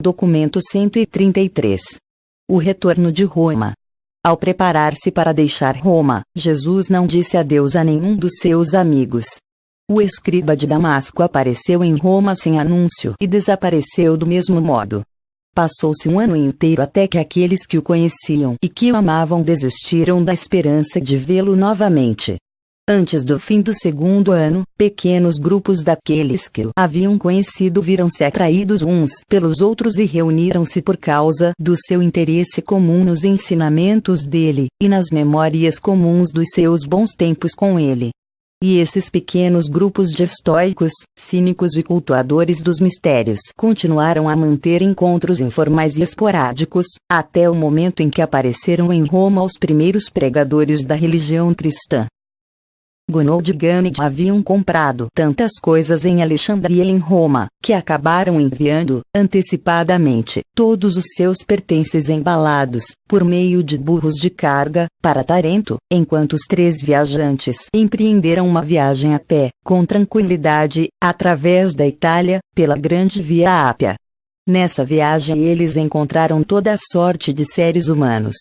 Documento 133. O retorno de Roma. Ao preparar-se para deixar Roma, Jesus não disse adeus a nenhum dos seus amigos. O escriba de Damasco apareceu em Roma sem anúncio e desapareceu do mesmo modo. Passou-se um ano inteiro até que aqueles que o conheciam e que o amavam desistiram da esperança de vê-lo novamente. Antes do fim do segundo ano, pequenos grupos daqueles que o haviam conhecido viram-se atraídos uns pelos outros e reuniram-se por causa do seu interesse comum nos ensinamentos dele, e nas memórias comuns dos seus bons tempos com ele. E esses pequenos grupos de estoicos, cínicos e cultuadores dos mistérios continuaram a manter encontros informais e esporádicos, até o momento em que apareceram em Roma os primeiros pregadores da religião cristã. Gounod e Ganid haviam comprado tantas coisas em Alexandria e em Roma, que acabaram enviando, antecipadamente, todos os seus pertences embalados, por meio de burros de carga, para Tarento, enquanto os 3 viajantes empreenderam uma viagem a pé, com tranquilidade, através da Itália, pela grande Via Ápia. Nessa viagem eles encontraram toda a sorte de seres humanos.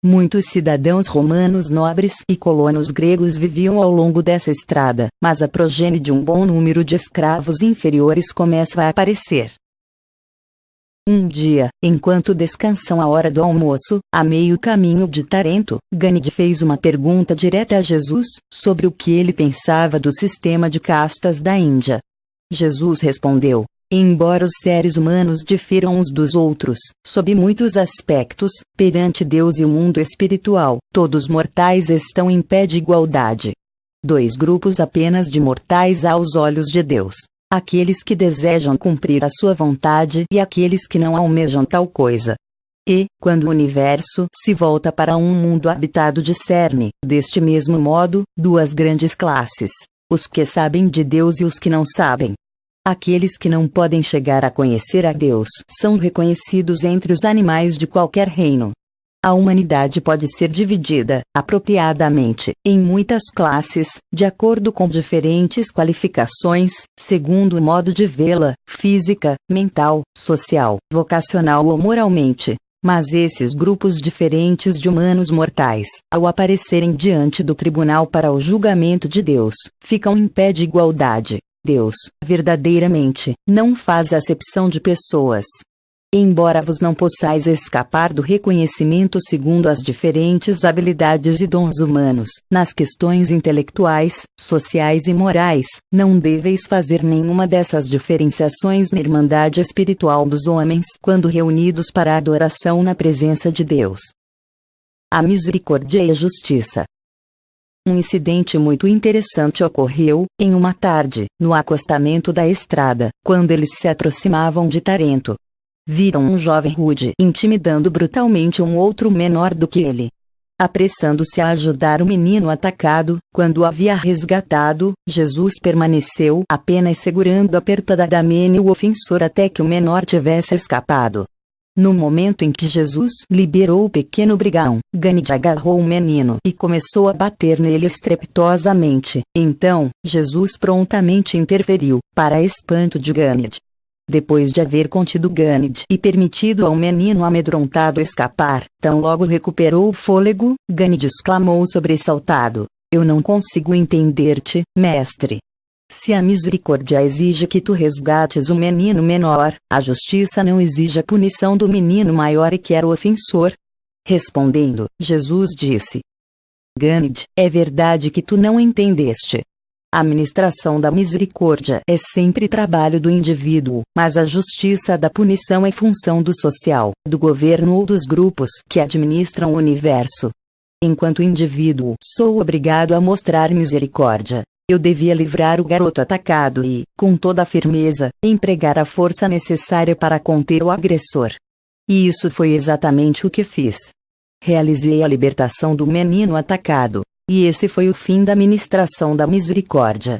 Muitos cidadãos romanos nobres e colonos gregos viviam ao longo dessa estrada, mas a progenie de um bom número de escravos inferiores começa a aparecer. Um dia, enquanto descansam à hora do almoço, a meio caminho de Tarento, Ganid fez uma pergunta direta a Jesus, sobre o que ele pensava do sistema de castas da Índia. Jesus respondeu: embora os seres humanos difiram uns dos outros, sob muitos aspectos, perante Deus e o mundo espiritual, todos mortais estão em pé de igualdade. 2 grupos apenas de mortais aos olhos de Deus: aqueles que desejam cumprir a sua vontade e aqueles que não almejam tal coisa. E, quando o universo se volta para um mundo habitado, discerne, deste mesmo modo, 2 grandes classes: os que sabem de Deus e os que não sabem. Aqueles que não podem chegar a conhecer a Deus são reconhecidos entre os animais de qualquer reino. A humanidade pode ser dividida, apropriadamente, em muitas classes, de acordo com diferentes qualificações, segundo o modo de vê-la, física, mental, social, vocacional ou moralmente. Mas esses grupos diferentes de humanos mortais, ao aparecerem diante do tribunal para o julgamento de Deus, ficam em pé de igualdade. Deus, verdadeiramente, não faz acepção de pessoas. Embora vos não possais escapar do reconhecimento segundo as diferentes habilidades e dons humanos, nas questões intelectuais, sociais e morais, não deveis fazer nenhuma dessas diferenciações na irmandade espiritual dos homens quando reunidos para a adoração na presença de Deus. A misericórdia e a justiça. Um incidente muito interessante ocorreu, em uma tarde, no acostamento da estrada, quando eles se aproximavam de Tarento. Viram um jovem rude intimidando brutalmente um outro menor do que ele. Apressando-se a ajudar o menino atacado, quando o havia resgatado, Jesus permaneceu apenas segurando apertadamente o ofensor até que o menor tivesse escapado. No momento em que Jesus liberou o pequeno brigão, Ganid agarrou o menino e começou a bater nele estrepitosamente. Então, Jesus prontamente interferiu, para espanto de Ganid. Depois de haver contido Ganid e permitido ao menino amedrontado escapar, tão logo recuperou o fôlego, Ganid exclamou sobressaltado: eu não consigo entender-te, mestre. Se a misericórdia exige que tu resgates o menino menor, a justiça não exige a punição do menino maior e que era o ofensor? Respondendo, Jesus disse: Ganid, é verdade que tu não entendeste. A administração da misericórdia é sempre trabalho do indivíduo, mas a justiça da punição é função do social, do governo ou dos grupos que administram o universo. Enquanto indivíduo, sou obrigado a mostrar misericórdia. Eu devia livrar o garoto atacado e, com toda a firmeza, empregar a força necessária para conter o agressor. E isso foi exatamente o que fiz. Realizei a libertação do menino atacado, e esse foi o fim da ministração da misericórdia.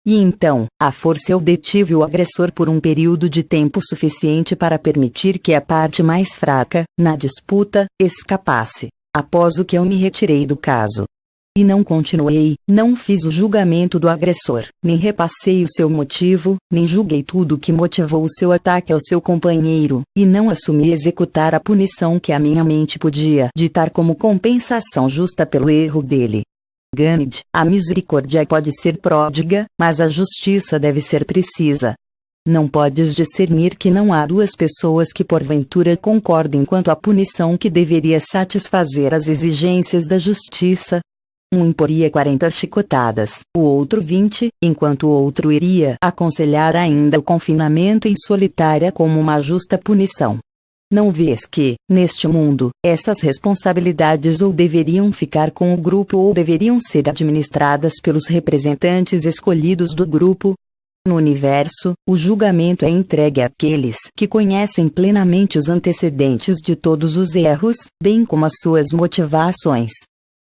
E então, à força eu detive o agressor por um período de tempo suficiente para permitir que a parte mais fraca, na disputa, escapasse, após o que eu me retirei do caso. E não continuei, não fiz o julgamento do agressor, nem repassei o seu motivo, nem julguei tudo que motivou o seu ataque ao seu companheiro, e não assumi executar a punição que a minha mente podia ditar como compensação justa pelo erro dele. Gandhi, a misericórdia pode ser pródiga, mas a justiça deve ser precisa. Não podes discernir que não há duas pessoas que porventura concordem quanto à punição que deveria satisfazer as exigências da justiça. Um imporia 40 chicotadas, o outro 20, enquanto o outro iria aconselhar ainda o confinamento em solitária como uma justa punição. Não vês que, neste mundo, essas responsabilidades ou deveriam ficar com o grupo ou deveriam ser administradas pelos representantes escolhidos do grupo? No universo, o julgamento é entregue àqueles que conhecem plenamente os antecedentes de todos os erros, bem como as suas motivações.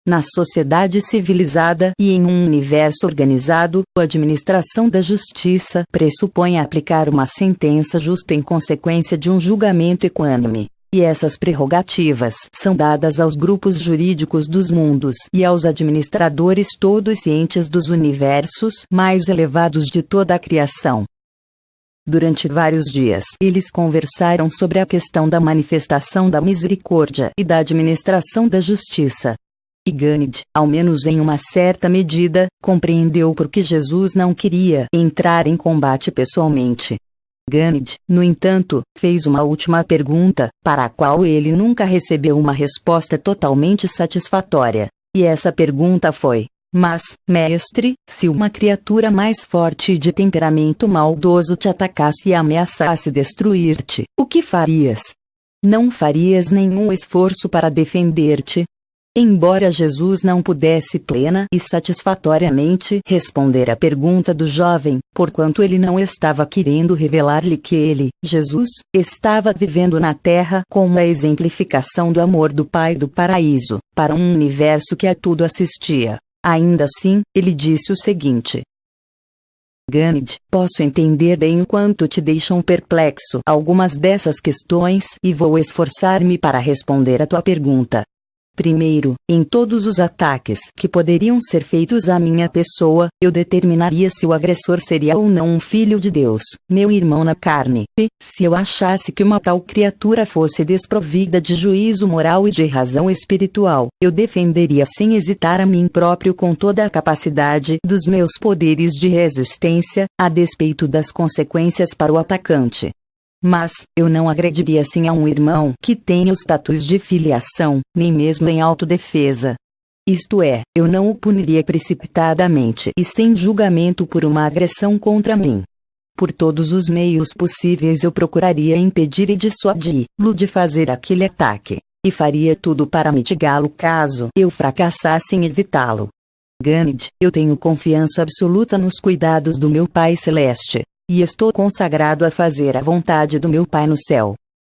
Na sociedade civilizada e em um universo organizado, a administração da justiça pressupõe aplicar uma sentença justa em consequência de um julgamento equânime. E essas prerrogativas são dadas aos grupos jurídicos dos mundos e aos administradores todos cientes dos universos mais elevados de toda a criação. Durante vários dias, eles conversaram sobre a questão da manifestação da misericórdia e da administração da justiça. E Gandhi, ao menos em uma certa medida, compreendeu por que Jesus não queria entrar em combate pessoalmente. Gandhi, no entanto, fez uma última pergunta, para a qual ele nunca recebeu uma resposta totalmente satisfatória. E essa pergunta foi: mas, mestre, se uma criatura mais forte e de temperamento maldoso te atacasse e ameaçasse destruir-te, o que farias? Não farias nenhum esforço para defender-te? Embora Jesus não pudesse plena e satisfatoriamente responder à pergunta do jovem, porquanto ele não estava querendo revelar-lhe que ele, Jesus, estava vivendo na terra como a exemplificação do amor do Pai do paraíso, para um universo que a tudo assistia. Ainda assim, ele disse o seguinte: Gandhi, posso entender bem o quanto te deixam perplexo algumas dessas questões e vou esforçar-me para responder à tua pergunta. Primeiro, em todos os ataques que poderiam ser feitos à minha pessoa, eu determinaria se o agressor seria ou não um filho de Deus, meu irmão na carne, e, se eu achasse que uma tal criatura fosse desprovida de juízo moral e de razão espiritual, eu defenderia sem hesitar a mim próprio com toda a capacidade dos meus poderes de resistência, a despeito das consequências para o atacante. Mas, eu não agrediria assim a um irmão que tenha o status de filiação, nem mesmo em autodefesa. Isto é, eu não o puniria precipitadamente e sem julgamento por uma agressão contra mim. Por todos os meios possíveis eu procuraria impedir e dissuadi-lo de fazer aquele ataque, e faria tudo para mitigá-lo caso eu fracassasse em evitá-lo. Gandhi, eu tenho confiança absoluta nos cuidados do meu Pai Celeste. E estou consagrado a fazer a vontade do meu Pai no céu.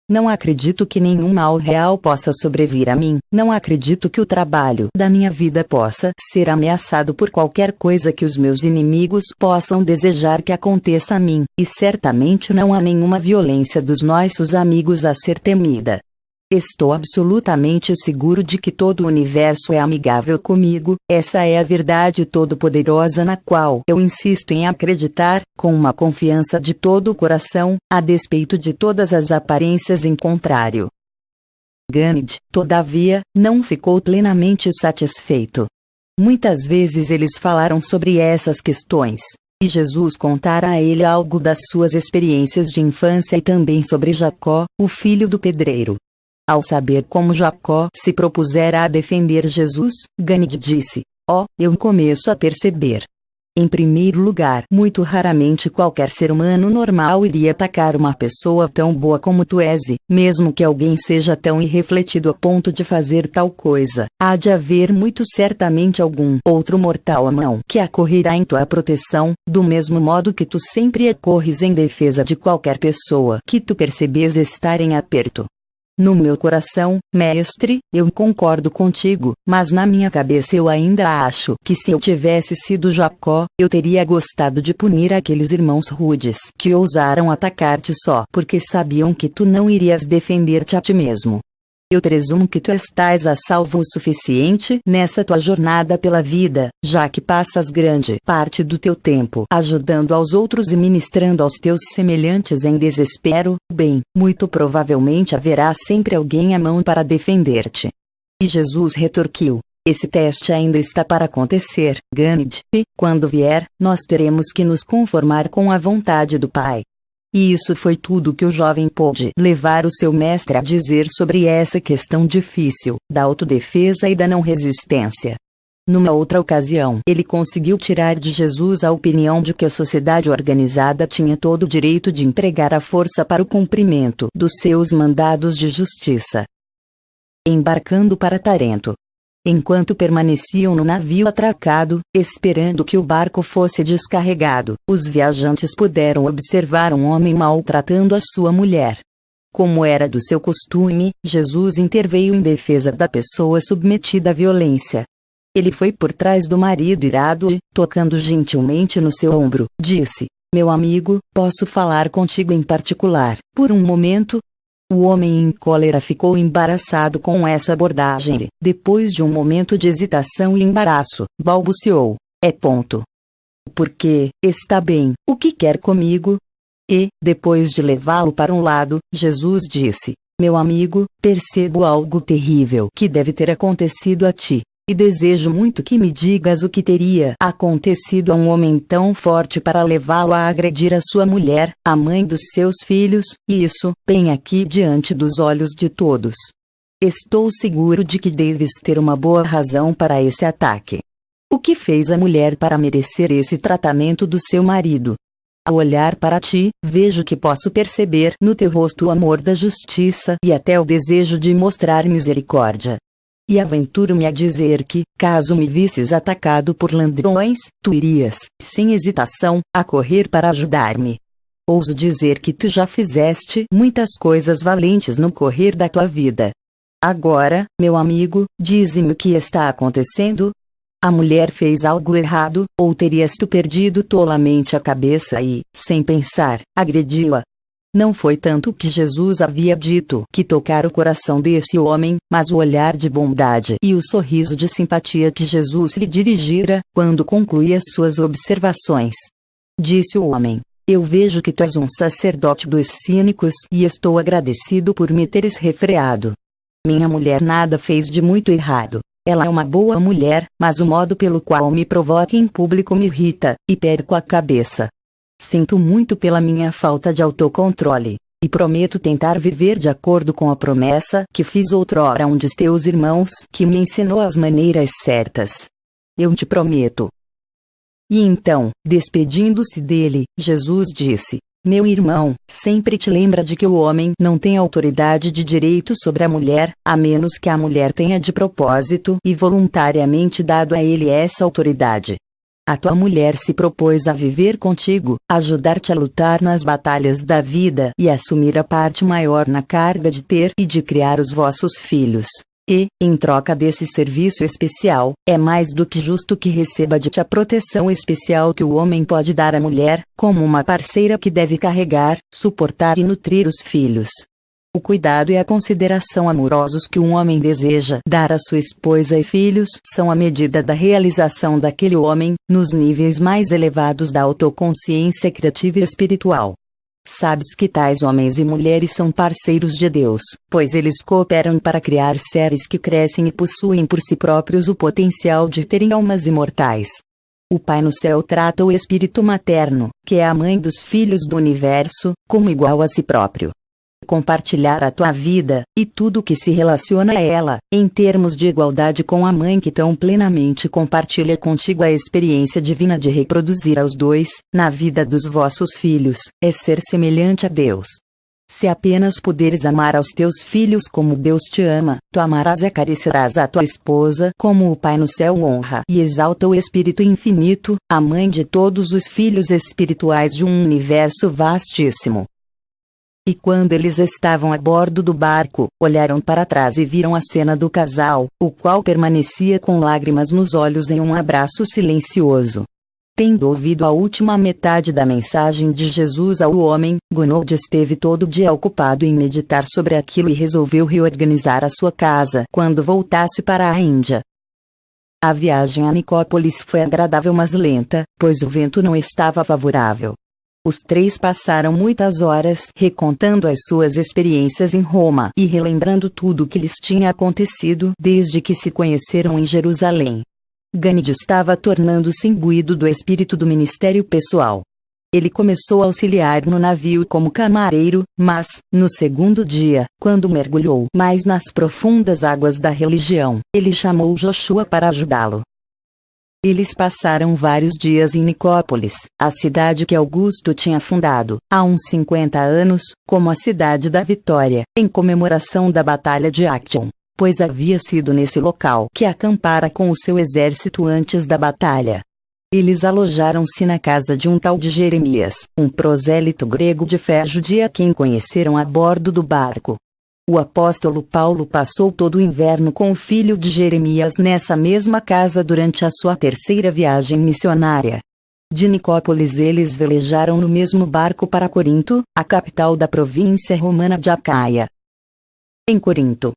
Não acredito que nenhum mal real possa sobrevir a mim, não acredito que o trabalho da minha vida possa ser ameaçado por qualquer coisa que os meus inimigos possam desejar que aconteça a mim, e certamente não há nenhuma violência dos nossos amigos a ser temida. Estou absolutamente seguro de que todo o universo é amigável comigo, essa é a verdade todo-poderosa na qual eu insisto em acreditar, com uma confiança de todo o coração, a despeito de todas as aparências em contrário. Gandhi, todavia, não ficou plenamente satisfeito. Muitas vezes eles falaram sobre essas questões, e Jesus contara a ele algo das suas experiências de infância e também sobre Jacó, o filho do pedreiro. Ao saber como Jacó se propusera a defender Jesus, Gandhi disse: eu começo a perceber. Em primeiro lugar, muito raramente qualquer ser humano normal iria atacar uma pessoa tão boa como tu és, e, mesmo que alguém seja tão irrefletido a ponto de fazer tal coisa, há de haver muito certamente algum outro mortal à mão que acorrerá em tua proteção, do mesmo modo que tu sempre acorres em defesa de qualquer pessoa que tu percebes estar em aperto. No meu coração, mestre, eu concordo contigo, mas na minha cabeça eu ainda acho que se eu tivesse sido Jacó, eu teria gostado de punir aqueles irmãos rudes que ousaram atacar-te só porque sabiam que tu não irias defender-te a ti mesmo. Eu presumo que tu estás a salvo o suficiente nessa tua jornada pela vida, já que passas grande parte do teu tempo ajudando aos outros e ministrando aos teus semelhantes em desespero. Bem, muito provavelmente haverá sempre alguém à mão para defender-te. E Jesus retorquiu: esse teste ainda está para acontecer, Gandhi, e, quando vier, nós teremos que nos conformar com a vontade do Pai. E isso foi tudo que o jovem pôde levar o seu mestre a dizer sobre essa questão difícil, da autodefesa e da não resistência. Numa outra ocasião, ele conseguiu tirar de Jesus a opinião de que a sociedade organizada tinha todo o direito de empregar a força para o cumprimento dos seus mandados de justiça. Embarcando para Tarento. Enquanto permaneciam no navio atracado, esperando que o barco fosse descarregado, os viajantes puderam observar um homem maltratando a sua mulher. Como era do seu costume, Jesus interveio em defesa da pessoa submetida à violência. Ele foi por trás do marido irado e, tocando gentilmente no seu ombro, disse: meu amigo, posso falar contigo em particular, por um momento? O homem em cólera ficou embaraçado com essa abordagem e, depois de um momento de hesitação e embaraço, balbuciou: é ponto. Porque, está bem, o que quer comigo? E, depois de levá-lo para um lado, Jesus disse: meu amigo, percebo algo terrível que deve ter acontecido a ti. E desejo muito que me digas o que teria acontecido a um homem tão forte para levá-lo a agredir a sua mulher, a mãe dos seus filhos, e isso, bem aqui diante dos olhos de todos. Estou seguro de que deves ter uma boa razão para esse ataque. O que fez a mulher para merecer esse tratamento do seu marido? Ao olhar para ti, vejo que posso perceber no teu rosto o amor da justiça e até o desejo de mostrar misericórdia. E aventuro-me a dizer que, caso me visses atacado por ladrões, tu irias, sem hesitação, a correr para ajudar-me. Ouso dizer que tu já fizeste muitas coisas valentes no correr da tua vida. Agora, meu amigo, dize-me o que está acontecendo? A mulher fez algo errado, ou terias tu perdido tolamente a cabeça e, sem pensar, agrediu-a? Não foi tanto o que Jesus havia dito que tocara o coração desse homem, mas o olhar de bondade e o sorriso de simpatia que Jesus lhe dirigira, quando concluía suas observações. Disse o homem: eu vejo que tu és um sacerdote dos cínicos e estou agradecido por me teres refreado. Minha mulher nada fez de muito errado. Ela é uma boa mulher, mas o modo pelo qual me provoca em público me irrita, e perco a cabeça. Sinto muito pela minha falta de autocontrole, e prometo tentar viver de acordo com a promessa que fiz outrora a um de teus irmãos que me ensinou as maneiras certas. Eu te prometo. E então, despedindo-se dele, Jesus disse: meu irmão, sempre te lembra de que o homem não tem autoridade de direito sobre a mulher, a menos que a mulher tenha de propósito e voluntariamente dado a ele essa autoridade. A tua mulher se propôs a viver contigo, ajudar-te a lutar nas batalhas da vida e assumir a parte maior na carga de ter e de criar os vossos filhos. E, em troca desse serviço especial, é mais do que justo que receba de ti a proteção especial que o homem pode dar à mulher, como uma parceira que deve carregar, suportar e nutrir os filhos. O cuidado e a consideração amorosos que um homem deseja dar a sua esposa e filhos são a medida da realização daquele homem, nos níveis mais elevados da autoconsciência criativa e espiritual. Sabes que tais homens e mulheres são parceiros de Deus, pois eles cooperam para criar seres que crescem e possuem por si próprios o potencial de terem almas imortais. O Pai no céu trata o espírito materno, que é a mãe dos filhos do universo, como igual a si próprio. Compartilhar a tua vida, e tudo que se relaciona a ela, em termos de igualdade com a mãe que tão plenamente compartilha contigo a experiência divina de reproduzir aos dois, na vida dos vossos filhos, é ser semelhante a Deus. Se apenas puderes amar aos teus filhos como Deus te ama, tu amarás e acariciarás a tua esposa como o Pai no céu honra e exalta o Espírito Infinito, a mãe de todos os filhos espirituais de um universo vastíssimo. E quando eles estavam a bordo do barco, olharam para trás e viram a cena do casal, o qual permanecia com lágrimas nos olhos em um abraço silencioso. Tendo ouvido a última metade da mensagem de Jesus ao homem, Gounod esteve todo o dia ocupado em meditar sobre aquilo e resolveu reorganizar a sua casa quando voltasse para a Índia. A viagem a Nicópolis foi agradável, mas lenta, pois o vento não estava favorável. Os três passaram muitas horas recontando as suas experiências em Roma e relembrando tudo o que lhes tinha acontecido desde que se conheceram em Jerusalém. Gounod estava tornando-se imbuído do espírito do ministério pessoal. Ele começou a auxiliar no navio como camareiro, mas, no segundo dia, quando mergulhou mais nas profundas águas da religião, ele chamou Joshua para ajudá-lo. Eles passaram vários dias em Nicópolis, a cidade que Augusto tinha fundado, há uns 50 anos, como a cidade da Vitória, em comemoração da Batalha de Actium, pois havia sido nesse local que acampara com o seu exército antes da batalha. Eles alojaram-se na casa de um tal de Jeremias, um prosélito grego de fé judia a quem conheceram a bordo do barco. O apóstolo Paulo passou todo o inverno com o filho de Jeremias nessa mesma casa durante a sua terceira viagem missionária. De Nicópolis eles velejaram no mesmo barco para Corinto, a capital da província romana de Acaia. Em Corinto.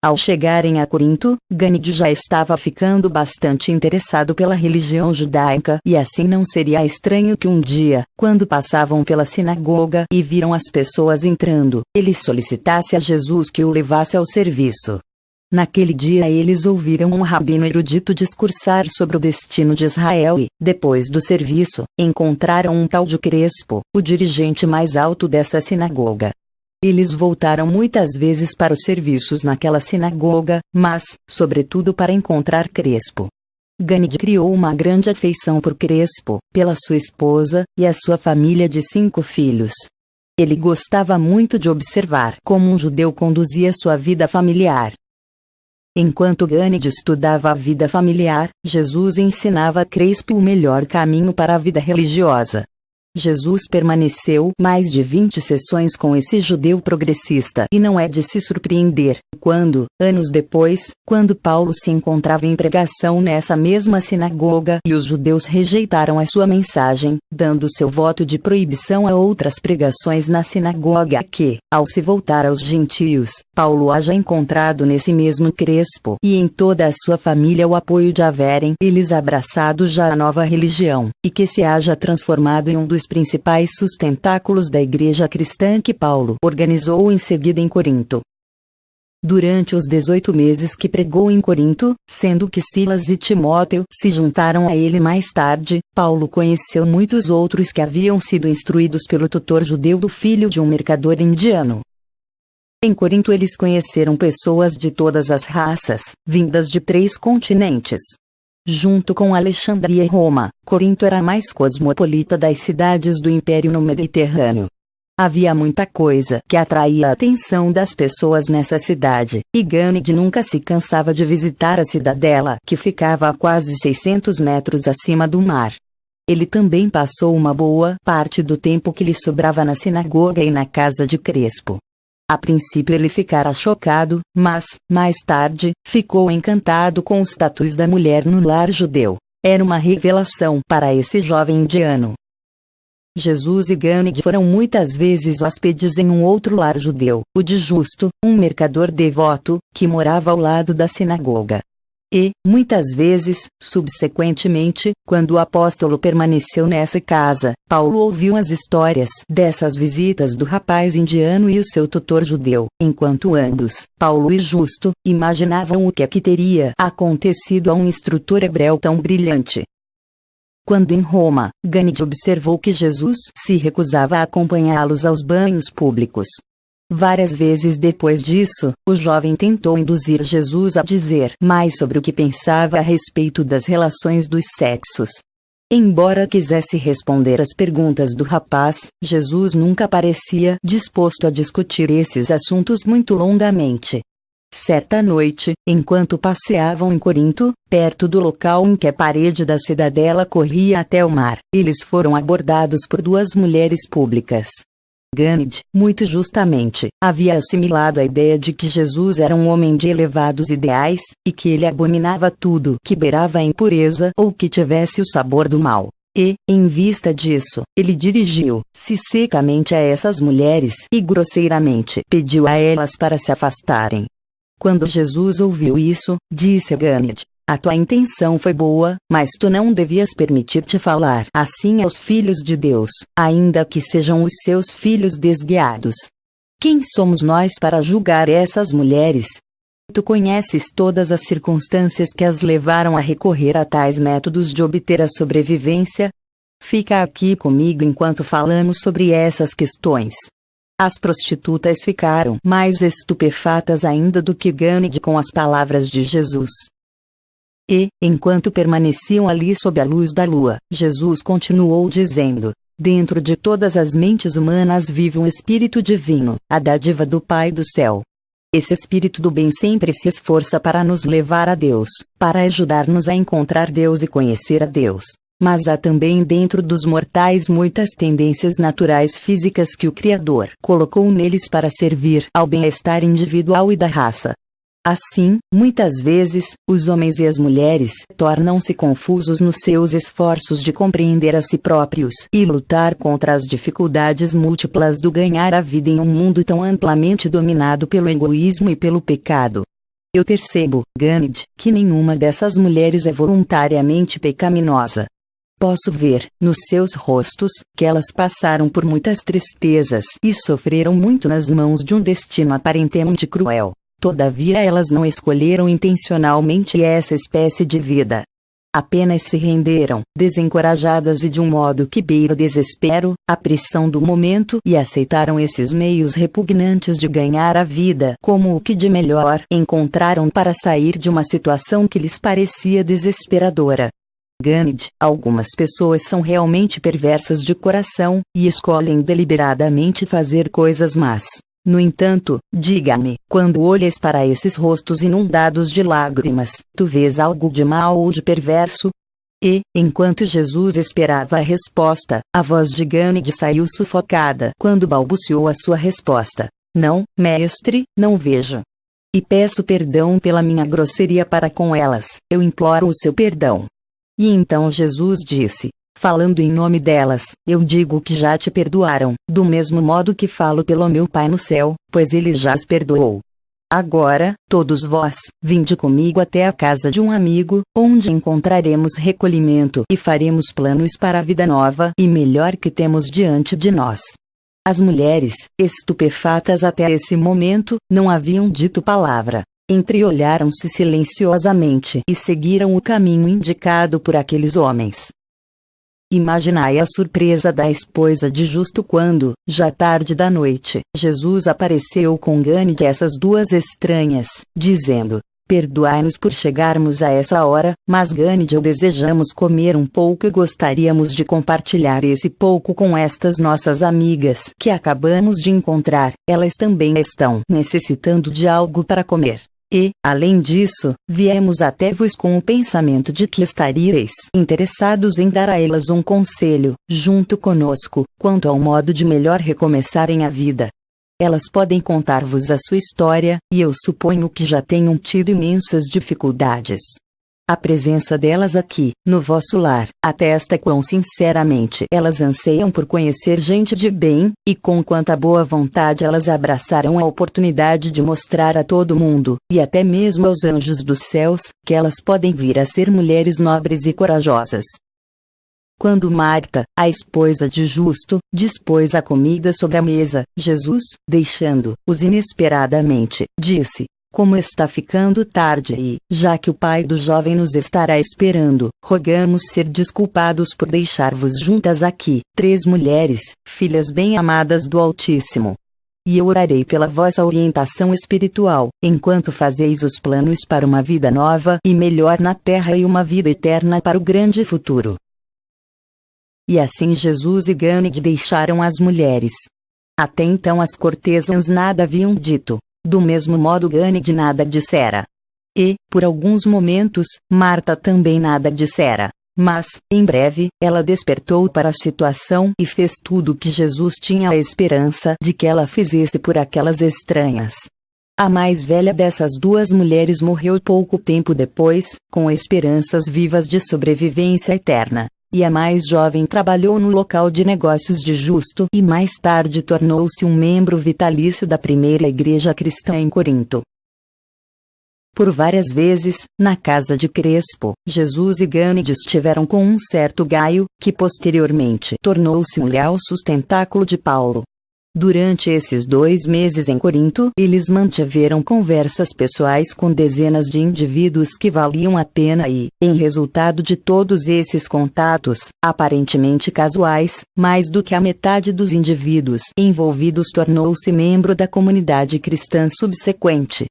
Ao chegarem a Corinto, Gounod já estava ficando bastante interessado pela religião judaica e assim não seria estranho que um dia, quando passavam pela sinagoga e viram as pessoas entrando, ele solicitasse a Jesus que o levasse ao serviço. Naquele dia eles ouviram um rabino erudito discursar sobre o destino de Israel e, depois do serviço, encontraram um tal de Crespo, o dirigente mais alto dessa sinagoga. Eles voltaram muitas vezes para os serviços naquela sinagoga, mas, sobretudo para encontrar Crespo. Gounod criou uma grande afeição por Crespo, pela sua esposa, e a sua família de 5 filhos. Ele gostava muito de observar como um judeu conduzia sua vida familiar. Enquanto Gounod estudava a vida familiar, Jesus ensinava a Crespo o melhor caminho para a vida religiosa. Jesus permaneceu mais de 20 sessões com esse judeu progressista e não é de se surpreender, quando, anos depois, quando Paulo se encontrava em pregação nessa mesma sinagoga e os judeus rejeitaram a sua mensagem, dando seu voto de proibição a outras pregações na sinagoga que, ao se voltar aos gentios, Paulo haja encontrado nesse mesmo Crespo e em toda a sua família o apoio de haverem eles abraçado já a nova religião, e que se haja transformado em um dos principais sustentáculos da igreja cristã que Paulo organizou em seguida em Corinto. Durante os 18 meses que pregou em Corinto, sendo que Silas e Timóteo se juntaram a ele mais tarde, Paulo conheceu muitos outros que haviam sido instruídos pelo tutor judeu do filho de um mercador indiano. Em Corinto eles conheceram pessoas de todas as raças, vindas de 3 continentes. Junto com Alexandria e Roma, Corinto era a mais cosmopolita das cidades do Império no Mediterrâneo. Havia muita coisa que atraía a atenção das pessoas nessa cidade, e Gounod nunca se cansava de visitar a cidadela, que ficava a quase 600 metros acima do mar. Ele também passou uma boa parte do tempo que lhe sobrava na sinagoga e na casa de Crespo. A princípio ele ficara chocado, mas, mais tarde, ficou encantado com os tatus da mulher no lar judeu. Era uma revelação para esse jovem indiano. Jesus e Gounod foram muitas vezes hóspedes em um outro lar judeu, o de Justo, um mercador devoto, que morava ao lado da sinagoga. E, muitas vezes, subsequentemente, quando o apóstolo permaneceu nessa casa, Paulo ouviu as histórias dessas visitas do rapaz indiano e o seu tutor judeu, enquanto ambos, Paulo e Justo, imaginavam o que é que teria acontecido a um instrutor hebreu tão brilhante. Quando em Roma, Gounod observou que Jesus se recusava a acompanhá-los aos banhos públicos. Várias vezes depois disso, o jovem tentou induzir Jesus a dizer mais sobre o que pensava a respeito das relações dos sexos. Embora quisesse responder às perguntas do rapaz, Jesus nunca parecia disposto a discutir esses assuntos muito longamente. Certa noite, enquanto passeavam em Corinto, perto do local em que a parede da cidadela corria até o mar, eles foram abordados por 2 mulheres públicas. Gounod, muito justamente, havia assimilado a ideia de que Jesus era um homem de elevados ideais, e que ele abominava tudo que beirava a impureza ou que tivesse o sabor do mal. E, em vista disso, ele dirigiu-se secamente a essas mulheres e grosseiramente pediu a elas para se afastarem. Quando Jesus ouviu isso, disse a Gânide: a tua intenção foi boa, mas tu não devias permitir-te falar assim aos filhos de Deus, ainda que sejam os seus filhos desguiados. Quem somos nós para julgar essas mulheres? Tu conheces todas as circunstâncias que as levaram a recorrer a tais métodos de obter a sobrevivência? Fica aqui comigo enquanto falamos sobre essas questões. As prostitutas ficaram mais estupefatas ainda do que Gânide com as palavras de Jesus. E, enquanto permaneciam ali sob a luz da lua, Jesus continuou dizendo: dentro de todas as mentes humanas vive um Espírito Divino, a dádiva do Pai do céu. Esse Espírito do bem sempre se esforça para nos levar a Deus, para ajudar-nos a encontrar Deus e conhecer a Deus. Mas há também dentro dos mortais muitas tendências naturais físicas que o Criador colocou neles para servir ao bem-estar individual e da raça. Assim, muitas vezes, os homens e as mulheres tornam-se confusos nos seus esforços de compreender a si próprios e lutar contra as dificuldades múltiplas do ganhar a vida em um mundo tão amplamente dominado pelo egoísmo e pelo pecado. Eu percebo, Gânide, que nenhuma dessas mulheres é voluntariamente pecaminosa. Posso ver, nos seus rostos, que elas passaram por muitas tristezas e sofreram muito nas mãos de um destino aparentemente cruel. Todavia elas não escolheram intencionalmente essa espécie de vida. Apenas se renderam, desencorajadas e de um modo que beira o desespero, a pressão do momento e aceitaram esses meios repugnantes de ganhar a vida como o que de melhor encontraram para sair de uma situação que lhes parecia desesperadora. Gânide, algumas pessoas são realmente perversas de coração e escolhem deliberadamente fazer coisas más. No entanto, diga-me, quando olhas para esses rostos inundados de lágrimas, tu vês algo de mal ou de perverso? E, enquanto Jesus esperava a resposta, a voz de Gânide saiu sufocada quando balbuciou a sua resposta: não, mestre, não vejo. E peço perdão pela minha grosseria para com elas, eu imploro o seu perdão. E então Jesus disse: falando em nome delas, eu digo que já te perdoaram, do mesmo modo que falo pelo meu Pai no céu, pois ele já as perdoou. Agora, todos vós, vinde comigo até a casa de um amigo, onde encontraremos recolhimento e faremos planos para a vida nova e melhor que temos diante de nós. As mulheres, estupefatas até esse momento, não haviam dito palavra. Entreolharam-se silenciosamente e seguiram o caminho indicado por aqueles homens. Imaginai a surpresa da esposa de Justo quando, já tarde da noite, Jesus apareceu com Gânide e essas duas estranhas, dizendo: perdoai-nos por chegarmos a essa hora, mas Gânide, eu desejamos comer um pouco e gostaríamos de compartilhar esse pouco com estas nossas amigas que acabamos de encontrar, elas também estão necessitando de algo para comer. E, além disso, viemos até vos com o pensamento de que estaríeis interessados em dar a elas um conselho, junto conosco, quanto ao modo de melhor recomeçarem a vida. Elas podem contar-vos a sua história, e eu suponho que já tenham tido imensas dificuldades. A presença delas aqui, no vosso lar, atesta quão sinceramente elas anseiam por conhecer gente de bem, e com quanta boa vontade elas abraçaram a oportunidade de mostrar a todo mundo, e até mesmo aos anjos dos céus, que elas podem vir a ser mulheres nobres e corajosas. Quando Marta, a esposa de Justo, dispôs a comida sobre a mesa, Jesus, deixando-os inesperadamente, disse: como está ficando tarde e, já que o pai do jovem nos estará esperando, rogamos ser desculpados por deixar-vos juntas aqui, 3 mulheres, filhas bem-amadas do Altíssimo. E eu orarei pela vossa orientação espiritual, enquanto fazeis os planos para uma vida nova e melhor na terra e uma vida eterna para o grande futuro. E assim Jesus e Gânide deixaram as mulheres. Até então as cortesãs nada haviam dito. Do mesmo modo Gânide nada dissera. E, por alguns momentos, Marta também nada dissera. Mas, em breve, ela despertou para a situação e fez tudo o que Jesus tinha a esperança de que ela fizesse por aquelas estranhas. A mais velha dessas 2 mulheres morreu pouco tempo depois, com esperanças vivas de sobrevivência eterna. e a mais jovem trabalhou no local de negócios de Justo e mais tarde tornou-se um membro vitalício da primeira igreja cristã em Corinto. Por várias vezes, na casa de Crespo, Jesus e Gânides estiveram com um certo Gaio, que posteriormente tornou-se um leal sustentáculo de Paulo. Durante esses 2 meses em Corinto, eles mantiveram conversas pessoais com dezenas de indivíduos que valiam a pena e, em resultado de todos esses contatos, aparentemente casuais, mais do que a metade dos indivíduos envolvidos tornou-se membro da comunidade cristã subsequente.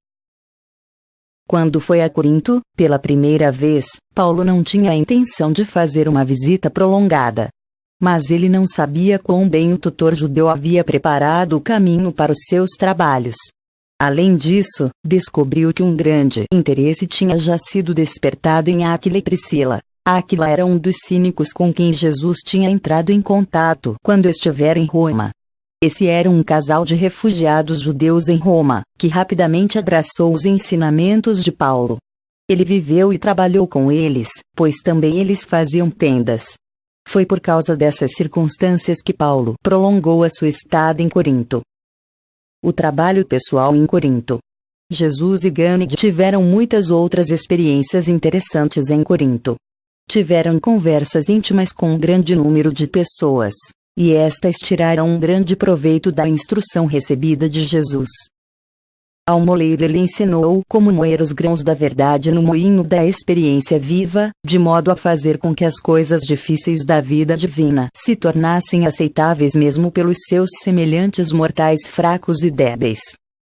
Quando foi a Corinto, pela primeira vez, Paulo não tinha a intenção de fazer uma visita prolongada. Mas ele não sabia quão bem o tutor judeu havia preparado o caminho para os seus trabalhos. Além disso, descobriu que um grande interesse tinha já sido despertado em Áquila e Priscila. Áquila era um dos cínicos com quem Jesus tinha entrado em contato quando estiveram em Roma. Esse era um casal de refugiados judeus em Roma, que rapidamente abraçou os ensinamentos de Paulo. Ele viveu e trabalhou com eles, pois também eles faziam tendas. Foi por causa dessas circunstâncias que Paulo prolongou a sua estada em Corinto. O trabalho pessoal em Corinto. Jesus e Gânides tiveram muitas outras experiências interessantes em Corinto. Tiveram conversas íntimas com um grande número de pessoas, e estas tiraram um grande proveito da instrução recebida de Jesus. Ao moleiro ele ensinou como moer os grãos da verdade no moinho da experiência viva, de modo a fazer com que as coisas difíceis da vida divina se tornassem aceitáveis mesmo pelos seus semelhantes mortais fracos e débeis.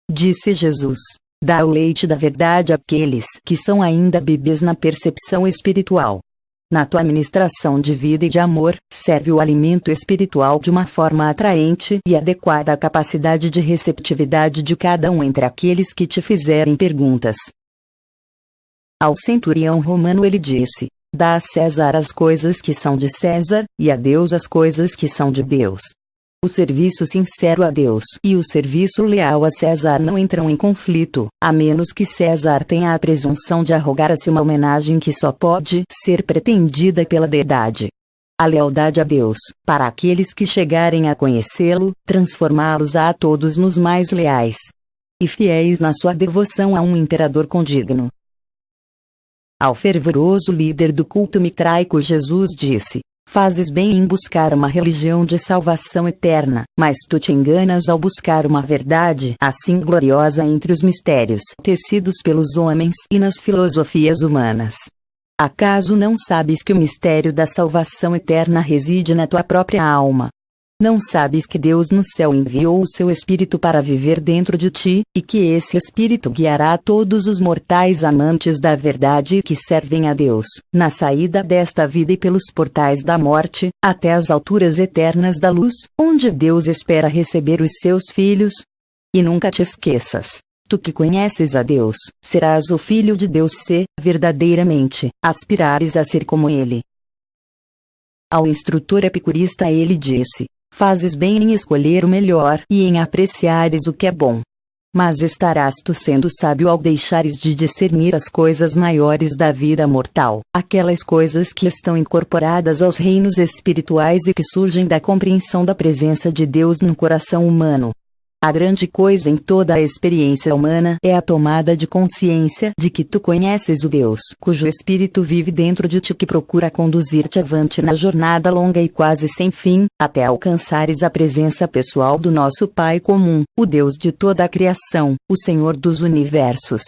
Disse Jesus: dá o leite da verdade àqueles que são ainda bebês na percepção espiritual. Na tua administração de vida e de amor, serve o alimento espiritual de uma forma atraente e adequada à capacidade de receptividade de cada um entre aqueles que te fizerem perguntas. Ao centurião romano ele disse: dá a César as coisas que são de César, e a Deus as coisas que são de Deus. O serviço sincero a Deus e o serviço leal a César não entram em conflito, a menos que César tenha a presunção de arrogar a si uma homenagem que só pode ser pretendida pela deidade. A lealdade a Deus, para aqueles que chegarem a conhecê-lo, transformá-los a todos nos mais leais e fiéis na sua devoção a um imperador condigno. Ao fervoroso líder do culto mitraico Jesus disse: fazes bem em buscar uma religião de salvação eterna, mas tu te enganas ao buscar uma verdade assim gloriosa entre os mistérios tecidos pelos homens e nas filosofias humanas. Acaso não sabes que o mistério da salvação eterna reside na tua própria alma? Não sabes que Deus no céu enviou o seu Espírito para viver dentro de ti, e que esse Espírito guiará todos os mortais amantes da verdade que servem a Deus, na saída desta vida e pelos portais da morte, até as alturas eternas da luz, onde Deus espera receber os seus filhos? E nunca te esqueças: tu que conheces a Deus, serás o Filho de Deus se, verdadeiramente, aspirares a ser como Ele. Ao instrutor epicurista ele disse: fazes bem em escolher o melhor e em apreciares o que é bom. Mas estarás tu sendo sábio ao deixares de discernir as coisas maiores da vida mortal, aquelas coisas que estão incorporadas aos reinos espirituais e que surgem da compreensão da presença de Deus no coração humano. A grande coisa em toda a experiência humana é a tomada de consciência de que tu conheces o Deus cujo Espírito vive dentro de ti, que procura conduzir-te avante na jornada longa e quase sem fim, até alcançares a presença pessoal do nosso Pai comum, o Deus de toda a criação, o Senhor dos universos.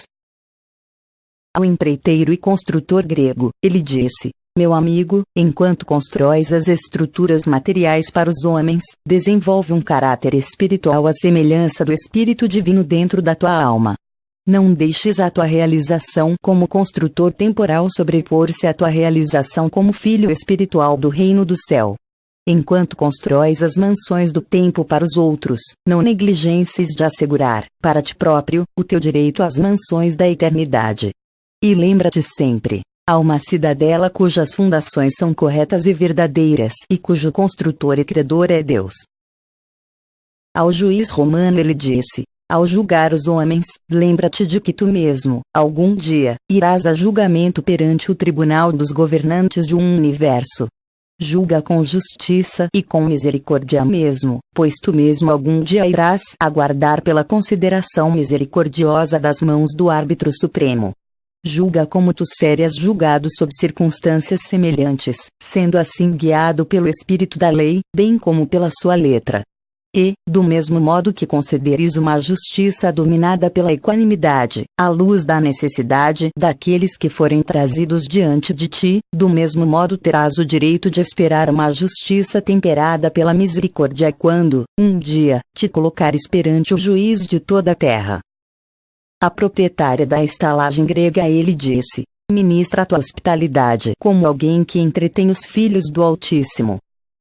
Ao empreiteiro e construtor grego, ele disse: meu amigo, enquanto constróis as estruturas materiais para os homens, desenvolve um caráter espiritual à semelhança do Espírito Divino dentro da tua alma. Não deixes a tua realização como construtor temporal sobrepor-se à tua realização como filho espiritual do reino do céu. Enquanto constróis as mansões do tempo para os outros, não negligencies de assegurar, para ti próprio, o teu direito às mansões da eternidade. E lembra-te sempre: há uma cidadela cujas fundações são corretas e verdadeiras, e cujo construtor e criador é Deus. Ao juiz romano ele disse: ao julgar os homens, lembra-te de que tu mesmo, algum dia, irás a julgamento perante o tribunal dos governantes de um universo. Julga com justiça e com misericórdia mesmo, pois tu mesmo algum dia irás aguardar pela consideração misericordiosa das mãos do árbitro supremo. Julga como tu serias julgado sob circunstâncias semelhantes, sendo assim guiado pelo espírito da lei, bem como pela sua letra. E, do mesmo modo que concederes uma justiça dominada pela equanimidade, à luz da necessidade daqueles que forem trazidos diante de ti, do mesmo modo terás o direito de esperar uma justiça temperada pela misericórdia quando, um dia, te colocares perante o juiz de toda a terra. A proprietária da estalagem grega a ele disse: ministra a tua hospitalidade como alguém que entretém os filhos do Altíssimo.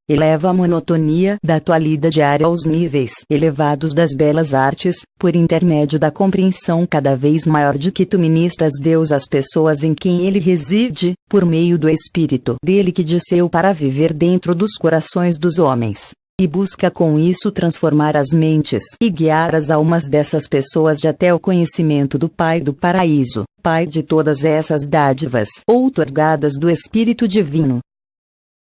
Eleva a monotonia da tua lida diária aos níveis elevados das belas artes, por intermédio da compreensão cada vez maior de que tu ministras Deus às pessoas em quem Ele reside, por meio do Espírito dele que desceu para viver dentro dos corações dos homens. E busca com isso transformar as mentes e guiar as almas dessas pessoas de até o conhecimento do Pai do Paraíso, Pai de todas essas dádivas outorgadas do Espírito Divino.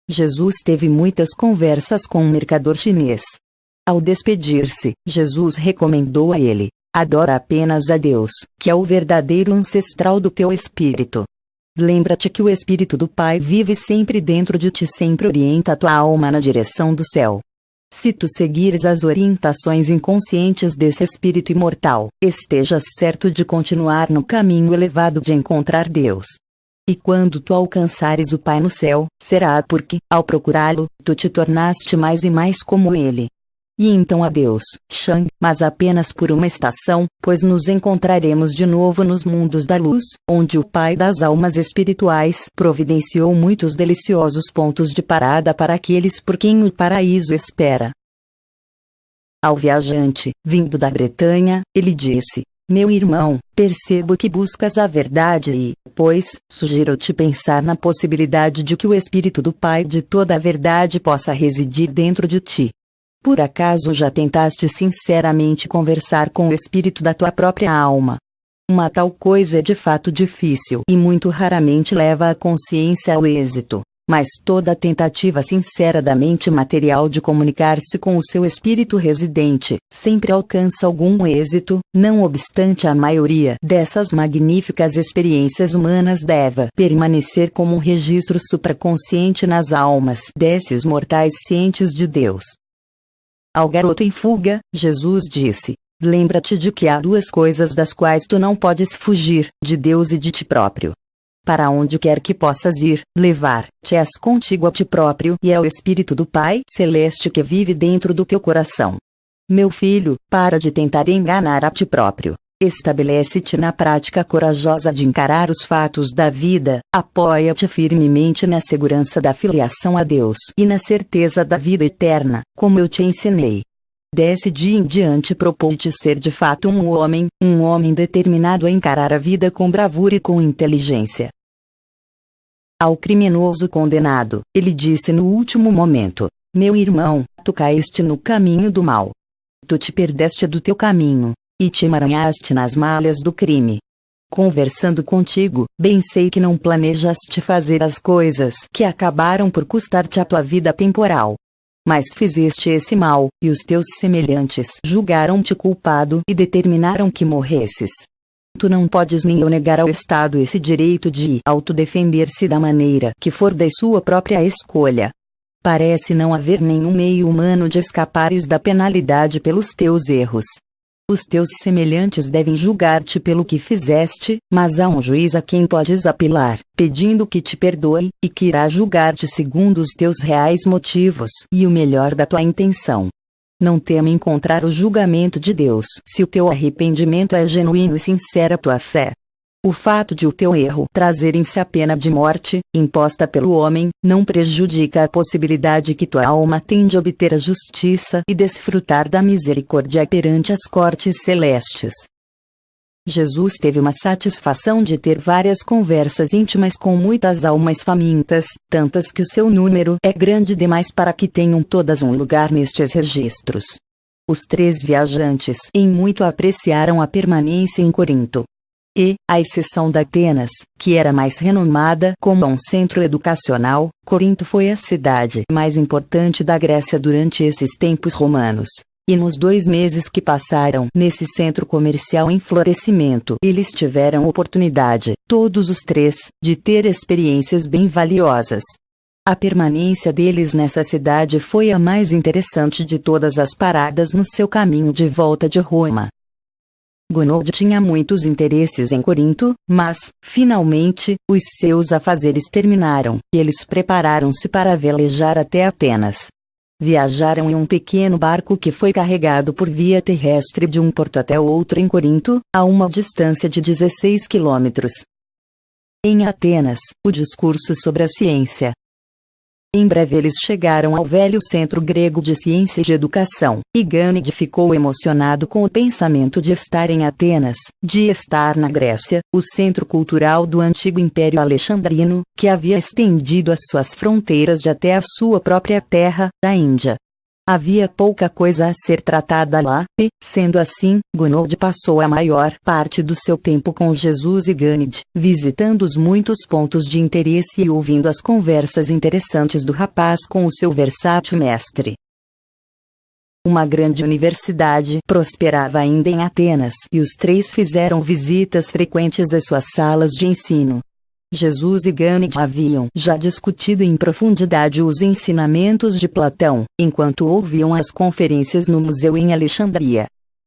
Jesus teve muitas conversas com um mercador chinês. Ao despedir-se, Jesus recomendou a ele: adora apenas a Deus, que é o verdadeiro ancestral do teu espírito. Lembra-te que o Espírito do Pai vive sempre dentro de ti, sempre orienta a tua alma na direção do céu. Se tu seguires as orientações inconscientes desse Espírito imortal, estejas certo de continuar no caminho elevado de encontrar Deus. E quando tu alcançares o Pai no céu, será porque, ao procurá-lo, tu te tornaste mais e mais como Ele. E então adeus, Shang, mas apenas por uma estação, pois nos encontraremos de novo nos mundos da luz, onde o Pai das almas espirituais providenciou muitos deliciosos pontos de parada para aqueles por quem o paraíso espera. Ao viajante, vindo da Bretanha, ele disse: meu irmão, percebo que buscas a verdade e, pois, sugiro-te pensar na possibilidade de que o Espírito do Pai de toda a verdade possa residir dentro de ti. Por acaso já tentaste sinceramente conversar com o Espírito da tua própria alma? Uma tal coisa é de fato difícil e muito raramente leva a consciência ao êxito. Mas toda tentativa sincera da mente material de comunicar-se com o seu espírito residente, sempre alcança algum êxito, não obstante a maioria dessas magníficas experiências humanas deva permanecer como um registro supraconsciente nas almas desses mortais cientes de Deus. Ao garoto em fuga, Jesus disse: lembra-te de que há duas coisas das quais tu não podes fugir, de Deus e de ti próprio. Para onde quer que possas ir, levar-te-ás contigo a ti próprio e ao Espírito do Pai Celeste que vive dentro do teu coração. Meu filho, para de tentar enganar a ti próprio. Estabelece-te na prática corajosa de encarar os fatos da vida, apoia-te firmemente na segurança da filiação a Deus e na certeza da vida eterna, como eu te ensinei. Desse dia em diante propõe-te ser de fato um homem determinado a encarar a vida com bravura e com inteligência. Ao criminoso condenado, ele disse no último momento: meu irmão, tu caíste no caminho do mal. Tu te perdeste do teu caminho, e te emaranhaste nas malhas do crime. Conversando contigo, bem sei que não planejaste fazer as coisas que acabaram por custar-te a tua vida temporal. Mas fizeste esse mal, e os teus semelhantes julgaram-te culpado e determinaram que morresses. Tu não podes nem eu negar ao Estado esse direito de autodefender-se da maneira que for da sua própria escolha. Parece não haver nenhum meio humano de escapares da penalidade pelos teus erros. Os teus semelhantes devem julgar-te pelo que fizeste, mas há um juiz a quem podes apelar, pedindo que te perdoe, e que irá julgar-te segundo os teus reais motivos e o melhor da tua intenção. Não tema encontrar o julgamento de Deus se o teu arrependimento é genuíno e sincera tua fé. O fato de o teu erro trazer em si a pena de morte, imposta pelo homem, não prejudica a possibilidade que tua alma tem de obter a justiça e desfrutar da misericórdia perante as cortes celestes. Jesus teve uma satisfação de ter várias conversas íntimas com muitas almas famintas, tantas que o seu número é grande demais para que tenham todas um lugar nestes registros. Os 3 viajantes em muito apreciaram a permanência em Corinto. E, à exceção de Atenas, que era mais renomada como um centro educacional, Corinto foi a cidade mais importante da Grécia durante esses tempos romanos. E nos 2 meses que passaram nesse centro comercial em florescimento, eles tiveram oportunidade, todos os 3, de ter experiências bem valiosas. A permanência deles nessa cidade foi a mais interessante de todas as paradas no seu caminho de volta de Roma. Gounod tinha muitos interesses em Corinto, mas, finalmente, os seus afazeres terminaram, e eles prepararam-se para velejar até Atenas. Viajaram em um pequeno barco que foi carregado por via terrestre de um porto até outro em Corinto, a uma distância de 16 quilômetros. Em Atenas, o discurso sobre a ciência. Em breve eles chegaram ao velho centro grego de ciência e de educação, e Gânide ficou emocionado com o pensamento de estar em Atenas, de estar na Grécia, o centro cultural do antigo Império Alexandrino, que havia estendido as suas fronteiras de até a sua própria terra, a Índia. Havia pouca coisa a ser tratada lá, e, sendo assim, Gounod passou a maior parte do seu tempo com Jesus e Gânide, visitando os muitos pontos de interesse e ouvindo as conversas interessantes do rapaz com o seu versátil mestre. Uma grande universidade prosperava ainda em Atenas e os 3 fizeram visitas frequentes às suas salas de ensino. Jesus e Gânide haviam já discutido em profundidade os ensinamentos de Platão, enquanto ouviam as conferências no museu em Alexandria.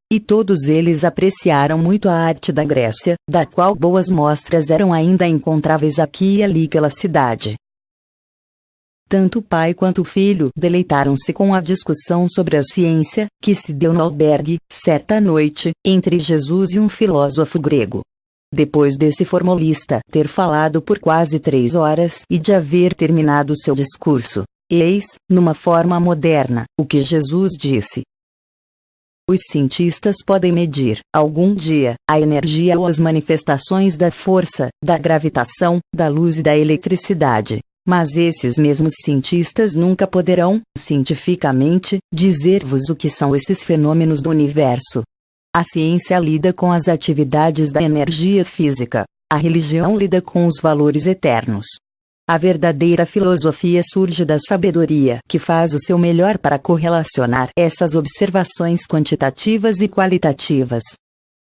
E todos eles apreciaram muito a arte da Grécia, da qual boas mostras eram ainda encontráveis aqui e ali pela cidade. Tanto o pai quanto o filho deleitaram-se com a discussão sobre a ciência, que se deu no albergue, certa noite, entre Jesus e um filósofo grego. Depois desse formulista ter falado por quase 3 horas e de haver terminado seu discurso, eis, numa forma moderna, o que Jesus disse. Os cientistas podem medir, algum dia, a energia ou as manifestações da força, da gravitação, da luz e da eletricidade. Mas esses mesmos cientistas nunca poderão, cientificamente, dizer-vos o que são esses fenômenos do universo. A ciência lida com as atividades da energia física. A religião lida com os valores eternos. A verdadeira filosofia surge da sabedoria que faz o seu melhor para correlacionar essas observações quantitativas e qualitativas.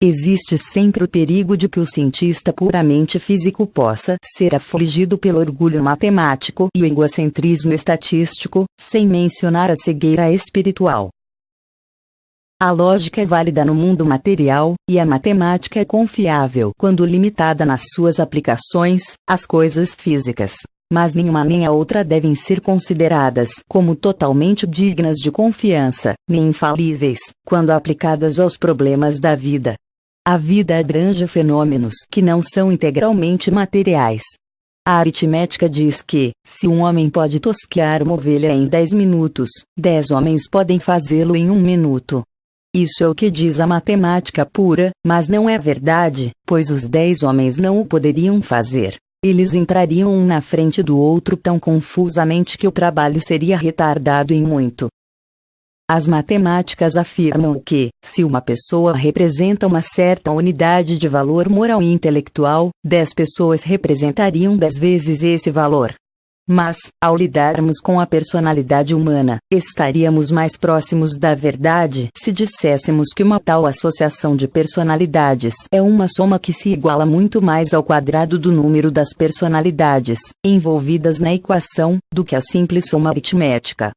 Existe sempre o perigo de que o cientista puramente físico possa ser afligido pelo orgulho matemático e o egocentrismo estatístico, sem mencionar a cegueira espiritual. A lógica é válida no mundo material, e a matemática é confiável quando limitada nas suas aplicações, às coisas físicas. Mas nenhuma nem a outra devem ser consideradas como totalmente dignas de confiança, nem infalíveis, quando aplicadas aos problemas da vida. A vida abrange fenômenos que não são integralmente materiais. A aritmética diz que, se um homem pode tosquear uma ovelha em 10 minutos, 10 homens podem fazê-lo em 1 minuto. Isso é o que diz a matemática pura, mas não é verdade, pois os 10 homens não o poderiam fazer. Eles entrariam um na frente do outro tão confusamente que o trabalho seria retardado em muito. As matemáticas afirmam que, se uma pessoa representa uma certa unidade de valor moral e intelectual, 10 pessoas representariam 10 vezes esse valor. Mas, ao lidarmos com a personalidade humana, estaríamos mais próximos da verdade se disséssemos que uma tal associação de personalidades é uma soma que se iguala muito mais ao quadrado do número das personalidades envolvidas na equação do que a simples soma aritmética.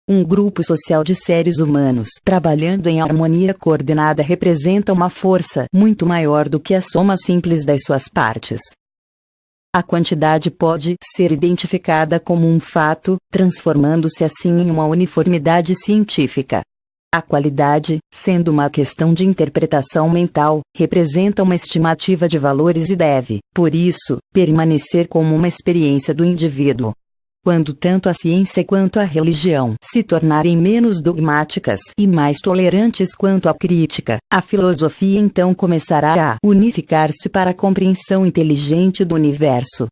Um grupo social de seres humanos trabalhando em harmonia coordenada representa uma força muito maior do que a soma simples das suas partes. A quantidade pode ser identificada como um fato, transformando-se assim em uma uniformidade científica. A qualidade, sendo uma questão de interpretação mental, representa uma estimativa de valores e deve, por isso, permanecer como uma experiência do indivíduo. Quando tanto a ciência quanto a religião se tornarem menos dogmáticas e mais tolerantes quanto à crítica, a filosofia então começará a unificar-se para a compreensão inteligente do universo.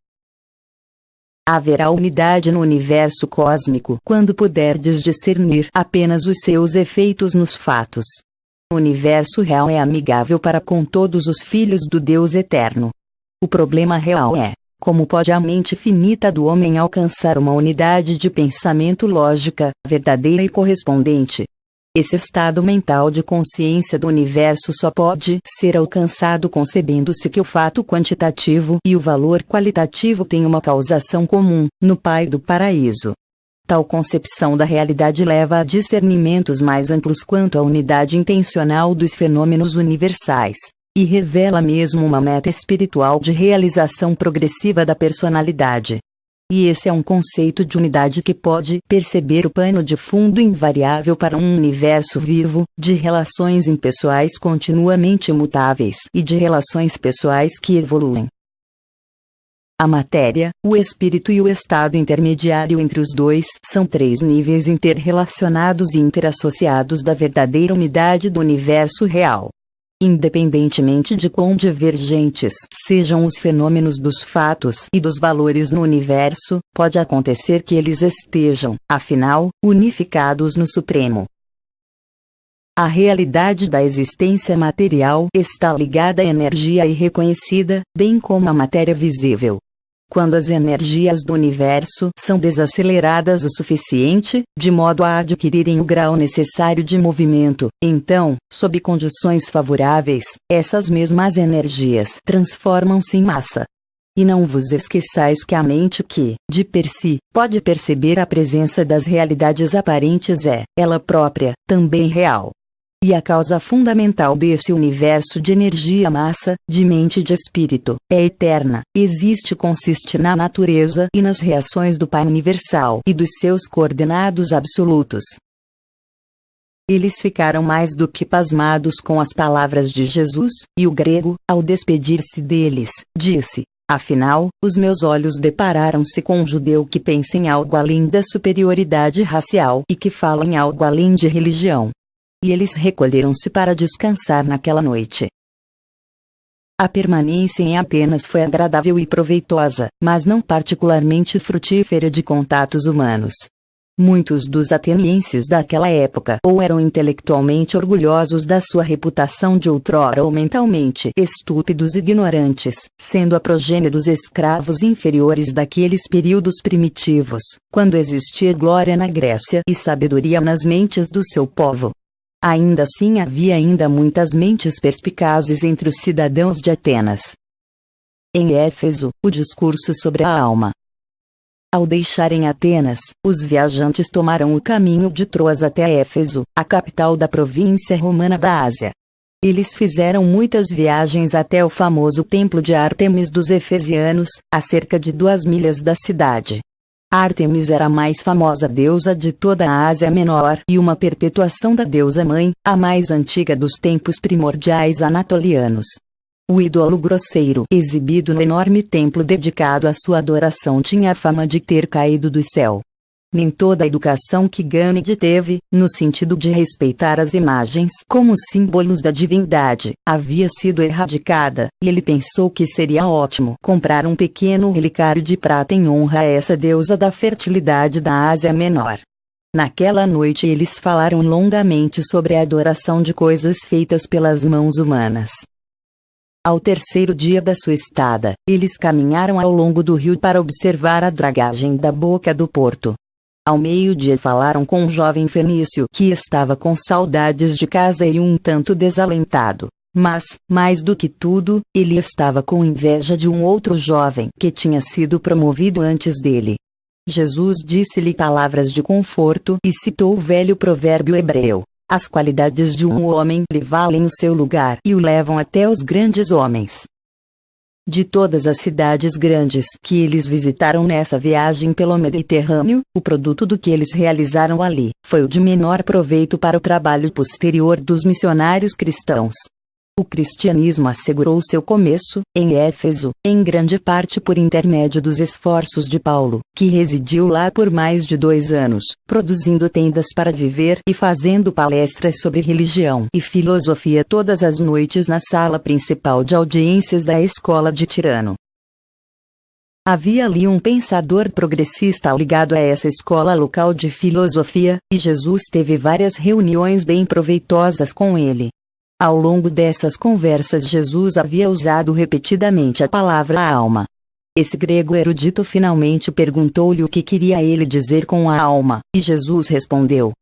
Haverá unidade no universo cósmico quando puderdes discernir apenas os seus efeitos nos fatos. O universo real é amigável para com todos os filhos do Deus eterno. O problema real é: como pode a mente finita do homem alcançar uma unidade de pensamento lógica, verdadeira e correspondente? Esse estado mental de consciência do universo só pode ser alcançado concebendo-se que o fato quantitativo e o valor qualitativo têm uma causação comum, no Pai do Paraíso. Tal concepção da realidade leva a discernimentos mais amplos quanto à unidade intencional dos fenômenos universais, e revela mesmo uma meta espiritual de realização progressiva da personalidade. E esse é um conceito de unidade que pode perceber o pano de fundo invariável para um universo vivo, de relações impessoais continuamente mutáveis e de relações pessoais que evoluem. A matéria, o espírito e o estado intermediário entre os dois são três níveis interrelacionados e interassociados da verdadeira unidade do universo real. Independentemente de quão divergentes sejam os fenômenos dos fatos e dos valores no universo, pode acontecer que eles estejam, afinal, unificados no Supremo. A realidade da existência material está ligada à energia irreconhecida, bem como à matéria visível. Quando as energias do universo são desaceleradas o suficiente, de modo a adquirirem o grau necessário de movimento, então, sob condições favoráveis, essas mesmas energias transformam-se em massa. E não vos esqueçais que a mente que, de per si, pode perceber a presença das realidades aparentes é, ela própria, também real. E a causa fundamental desse universo de energia-massa, de mente e de espírito, é eterna, consiste na natureza e nas reações do Pai universal e dos seus coordenados absolutos. Eles ficaram mais do que pasmados com as palavras de Jesus, e o grego, ao despedir-se deles, disse: afinal, os meus olhos depararam-se com um judeu que pensa em algo além da superioridade racial e que fala em algo além de religião. E eles recolheram-se para descansar naquela noite. A permanência em Atenas foi agradável e proveitosa, mas não particularmente frutífera de contatos humanos. Muitos dos atenienses daquela época ou eram intelectualmente orgulhosos da sua reputação de outrora ou mentalmente estúpidos e ignorantes, sendo a progênie dos escravos inferiores daqueles períodos primitivos, quando existia glória na Grécia e sabedoria nas mentes do seu povo. Ainda assim havia muitas mentes perspicazes entre os cidadãos de Atenas. Em Éfeso, o discurso sobre a alma. Ao deixarem Atenas, os viajantes tomaram o caminho de Troas até Éfeso, a capital da província romana da Ásia. Eles fizeram muitas viagens até o famoso templo de Ártemis dos Efesianos, a cerca de 2 milhas da cidade. Ártemis era a mais famosa deusa de toda a Ásia Menor e uma perpetuação da deusa-mãe, a mais antiga dos tempos primordiais anatolianos. O ídolo grosseiro, exibido no enorme templo dedicado à sua adoração, tinha a fama de ter caído do céu. Nem toda a educação que Gândhi teve, no sentido de respeitar as imagens como símbolos da divindade, havia sido erradicada, e ele pensou que seria ótimo comprar um pequeno relicário de prata em honra a essa deusa da fertilidade da Ásia Menor. Naquela noite eles falaram longamente sobre a adoração de coisas feitas pelas mãos humanas. Ao terceiro dia da sua estada, eles caminharam ao longo do rio para observar a dragagem da boca do porto. Ao meio-dia falaram com um jovem fenício que estava com saudades de casa e um tanto desalentado. Mas, mais do que tudo, ele estava com inveja de um outro jovem que tinha sido promovido antes dele. Jesus disse-lhe palavras de conforto e citou o velho provérbio hebreu: as qualidades de um homem lhe valem o seu lugar e o levam até os grandes homens. De todas as cidades grandes que eles visitaram nessa viagem pelo Mediterrâneo, o produto do que eles realizaram ali foi o de menor proveito para o trabalho posterior dos missionários cristãos. O cristianismo assegurou seu começo, em Éfeso, em grande parte por intermédio dos esforços de Paulo, que residiu lá por mais de 2 anos, produzindo tendas para viver e fazendo palestras sobre religião e filosofia todas as noites na sala principal de audiências da escola de Tirano. Havia ali um pensador progressista ligado a essa escola local de filosofia, e Jesus teve várias reuniões bem proveitosas com ele. Ao longo dessas conversas Jesus havia usado repetidamente a palavra alma. Esse grego erudito finalmente perguntou-lhe o que queria ele dizer com a alma, e Jesus respondeu: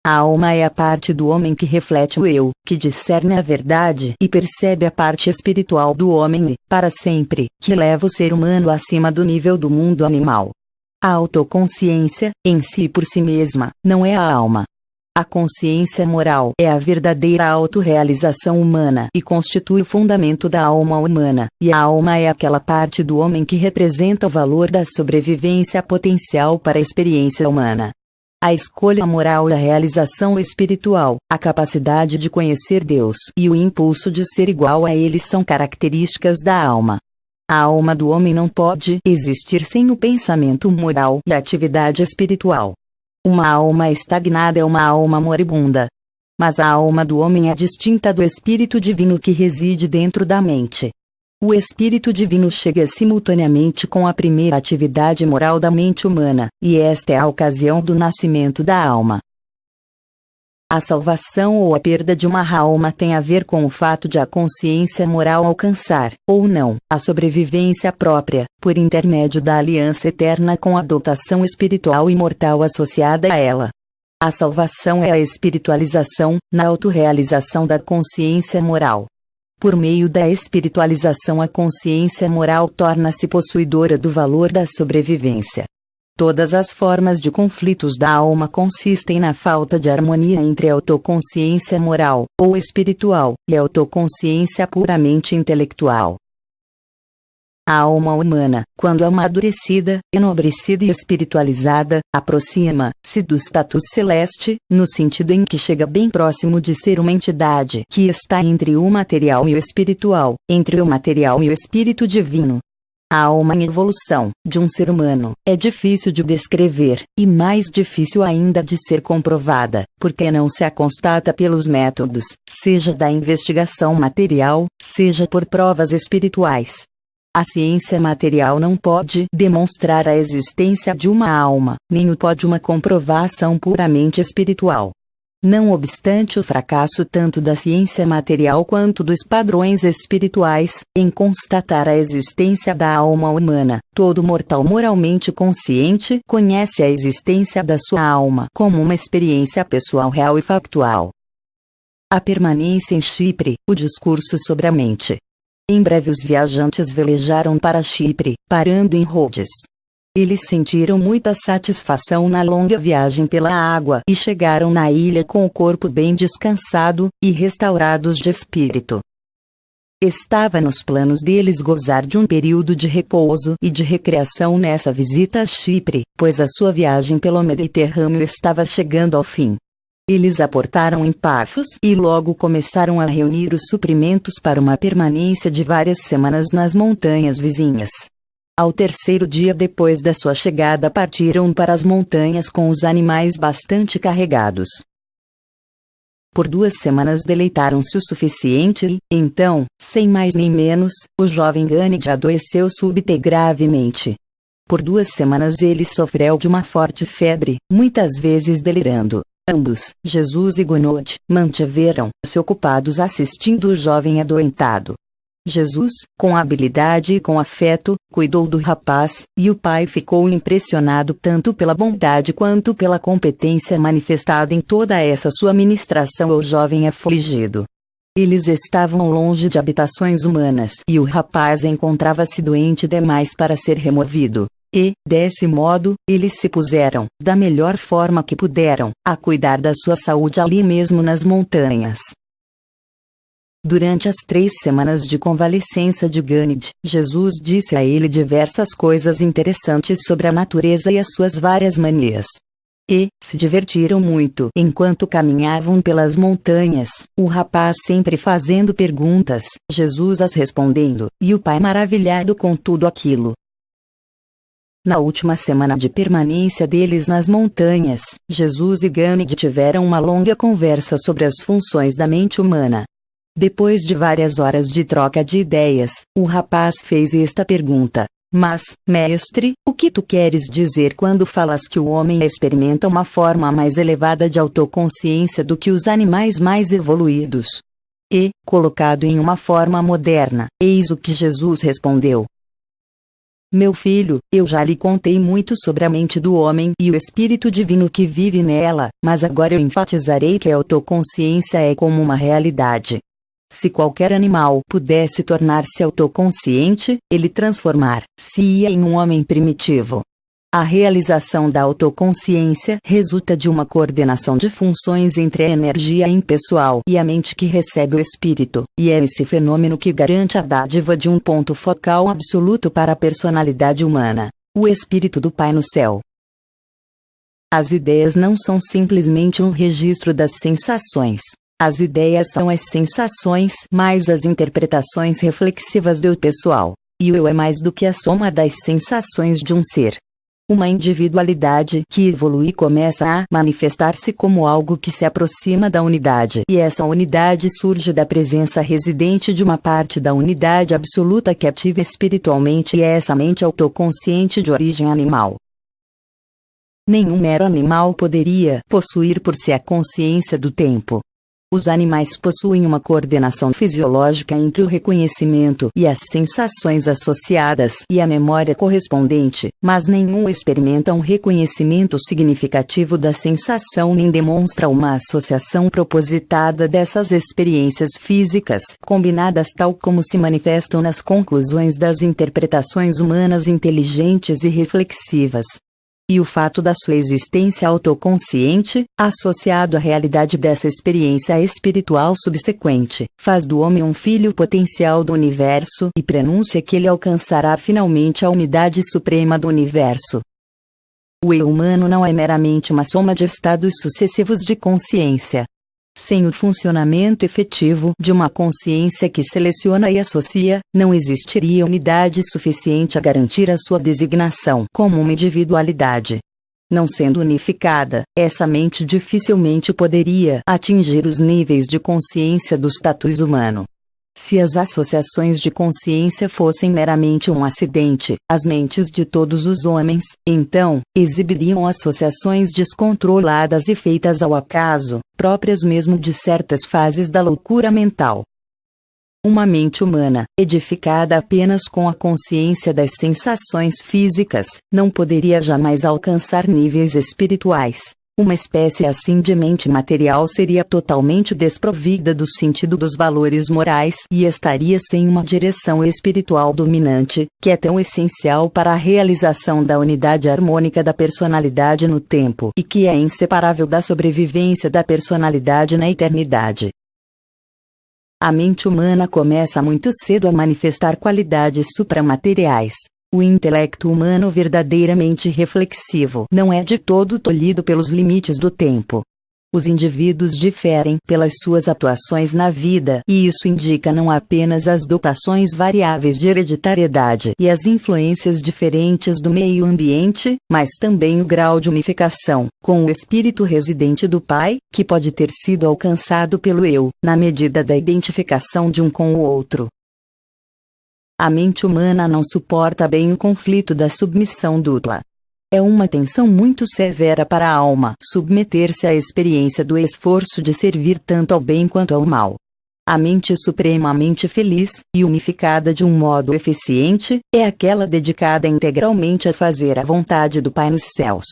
a alma é a parte do homem que reflete o eu, que discerne a verdade e percebe a parte espiritual do homem e, para sempre, que leva o ser humano acima do nível do mundo animal. A autoconsciência, em si por si mesma, não é a alma. A consciência moral é a verdadeira autorrealização humana e constitui o fundamento da alma humana, e a alma é aquela parte do homem que representa o valor da sobrevivência potencial para a experiência humana. A escolha moral e a realização espiritual, a capacidade de conhecer Deus e o impulso de ser igual a Ele são características da alma. A alma do homem não pode existir sem o pensamento moral e a atividade espiritual. Uma alma estagnada é uma alma moribunda. Mas a alma do homem é distinta do espírito divino que reside dentro da mente. O espírito divino chega simultaneamente com a primeira atividade moral da mente humana, e esta é a ocasião do nascimento da alma. A salvação ou a perda de uma alma tem a ver com o fato de a consciência moral alcançar, ou não, a sobrevivência própria, por intermédio da aliança eterna com a dotação espiritual imortal associada a ela. A salvação é a espiritualização, na autorrealização da consciência moral. Por meio da espiritualização, a consciência moral torna-se possuidora do valor da sobrevivência. Todas as formas de conflitos da alma consistem na falta de harmonia entre a autoconsciência moral, ou espiritual, e a autoconsciência puramente intelectual. A alma humana, quando amadurecida, enobrecida e espiritualizada, aproxima-se do status celeste, no sentido em que chega bem próximo de ser uma entidade que está entre o material e o espiritual, entre o material e o espírito divino. A alma em evolução, de um ser humano, é difícil de descrever, e mais difícil ainda de ser comprovada, porque não se a constata pelos métodos, seja da investigação material, seja por provas espirituais. A ciência material não pode demonstrar a existência de uma alma, nem o pode uma comprovação puramente espiritual. Não obstante o fracasso tanto da ciência material quanto dos padrões espirituais, em constatar a existência da alma humana, todo mortal moralmente consciente conhece a existência da sua alma como uma experiência pessoal real e factual. A permanência em Chipre, o discurso sobre a mente. Em breve os viajantes velejaram para Chipre, parando em Rhodes. Eles sentiram muita satisfação na longa viagem pela água e chegaram na ilha com o corpo bem descansado e restaurados de espírito. Estava nos planos deles gozar de um período de repouso e de recreação nessa visita a Chipre, pois a sua viagem pelo Mediterrâneo estava chegando ao fim. Eles aportaram em Pafos e logo começaram a reunir os suprimentos para uma permanência de várias semanas nas montanhas vizinhas. Ao terceiro dia depois da sua chegada partiram para as montanhas com os animais bastante carregados. Por 2 semanas deleitaram-se o suficiente e, então, sem mais nem menos, o jovem Ganid adoeceu súbita e gravemente. Por 2 semanas ele sofreu de uma forte febre, muitas vezes delirando. Ambos, Jesus e Gunod, mantiveram-se ocupados assistindo o jovem adoentado. Jesus, com habilidade e com afeto, cuidou do rapaz, e o pai ficou impressionado tanto pela bondade quanto pela competência manifestada em toda essa sua ministração ao jovem afligido. Eles estavam longe de habitações humanas e o rapaz encontrava-se doente demais para ser removido. E, desse modo, eles se puseram, da melhor forma que puderam, a cuidar da sua saúde ali mesmo nas montanhas. Durante as 3 semanas de convalescença de Ganid, Jesus disse a ele diversas coisas interessantes sobre a natureza e as suas várias manias. E se divertiram muito enquanto caminhavam pelas montanhas, o rapaz sempre fazendo perguntas, Jesus as respondendo, e o pai maravilhado com tudo aquilo. Na última semana de permanência deles nas montanhas, Jesus e Ganid tiveram uma longa conversa sobre as funções da mente humana. Depois de várias horas de troca de ideias, o rapaz fez esta pergunta: Mas, mestre, o que tu queres dizer quando falas que o homem experimenta uma forma mais elevada de autoconsciência do que os animais mais evoluídos? E, colocado em uma forma moderna, eis o que Jesus respondeu. Meu filho, eu já lhe contei muito sobre a mente do homem e o espírito divino que vive nela, mas agora eu enfatizarei que a autoconsciência é como uma realidade. Se qualquer animal pudesse tornar-se autoconsciente, ele transformar-se-ia em um homem primitivo. A realização da autoconsciência resulta de uma coordenação de funções entre a energia impessoal e a mente que recebe o espírito, e é esse fenômeno que garante a dádiva de um ponto focal absoluto para a personalidade humana, o espírito do Pai no céu. As ideias não são simplesmente um registro das sensações. As ideias são as sensações mais as interpretações reflexivas do eu pessoal, e o eu é mais do que a soma das sensações de um ser. Uma individualidade que evolui começa a manifestar-se como algo que se aproxima da unidade, e essa unidade surge da presença residente de uma parte da unidade absoluta que ativa espiritualmente e é essa mente autoconsciente de origem animal. Nenhum mero animal poderia possuir por si a consciência do tempo. Os animais possuem uma coordenação fisiológica entre o reconhecimento e as sensações associadas e a memória correspondente, mas nenhum experimenta um reconhecimento significativo da sensação nem demonstra uma associação propositada dessas experiências físicas, combinadas tal como se manifestam nas conclusões das interpretações humanas inteligentes e reflexivas. E o fato da sua existência autoconsciente, associado à realidade dessa experiência espiritual subsequente, faz do homem um filho potencial do universo e prenuncia que ele alcançará finalmente a unidade suprema do universo. O eu humano não é meramente uma soma de estados sucessivos de consciência. Sem o funcionamento efetivo de uma consciência que seleciona e associa, não existiria unidade suficiente a garantir a sua designação como uma individualidade. Não sendo unificada, essa mente dificilmente poderia atingir os níveis de consciência do status humano. Se as associações de consciência fossem meramente um acidente, as mentes de todos os homens, então, exibiriam associações descontroladas e feitas ao acaso, próprias mesmo de certas fases da loucura mental. Uma mente humana, edificada apenas com a consciência das sensações físicas, não poderia jamais alcançar níveis espirituais. Uma espécie assim de mente material seria totalmente desprovida do sentido dos valores morais e estaria sem uma direção espiritual dominante, que é tão essencial para a realização da unidade harmônica da personalidade no tempo e que é inseparável da sobrevivência da personalidade na eternidade. A mente humana começa muito cedo a manifestar qualidades supramateriais. O intelecto humano verdadeiramente reflexivo não é de todo tolhido pelos limites do tempo. Os indivíduos diferem pelas suas atuações na vida, e isso indica não apenas as dotações variáveis de hereditariedade e as influências diferentes do meio ambiente, mas também o grau de unificação com o espírito residente do Pai, que pode ter sido alcançado pelo eu, na medida da identificação de um com o outro. A mente humana não suporta bem o conflito da submissão dupla. É uma tensão muito severa para a alma submeter-se à experiência do esforço de servir tanto ao bem quanto ao mal. A mente supremamente feliz e unificada de um modo eficiente é aquela dedicada integralmente a fazer a vontade do Pai nos céus.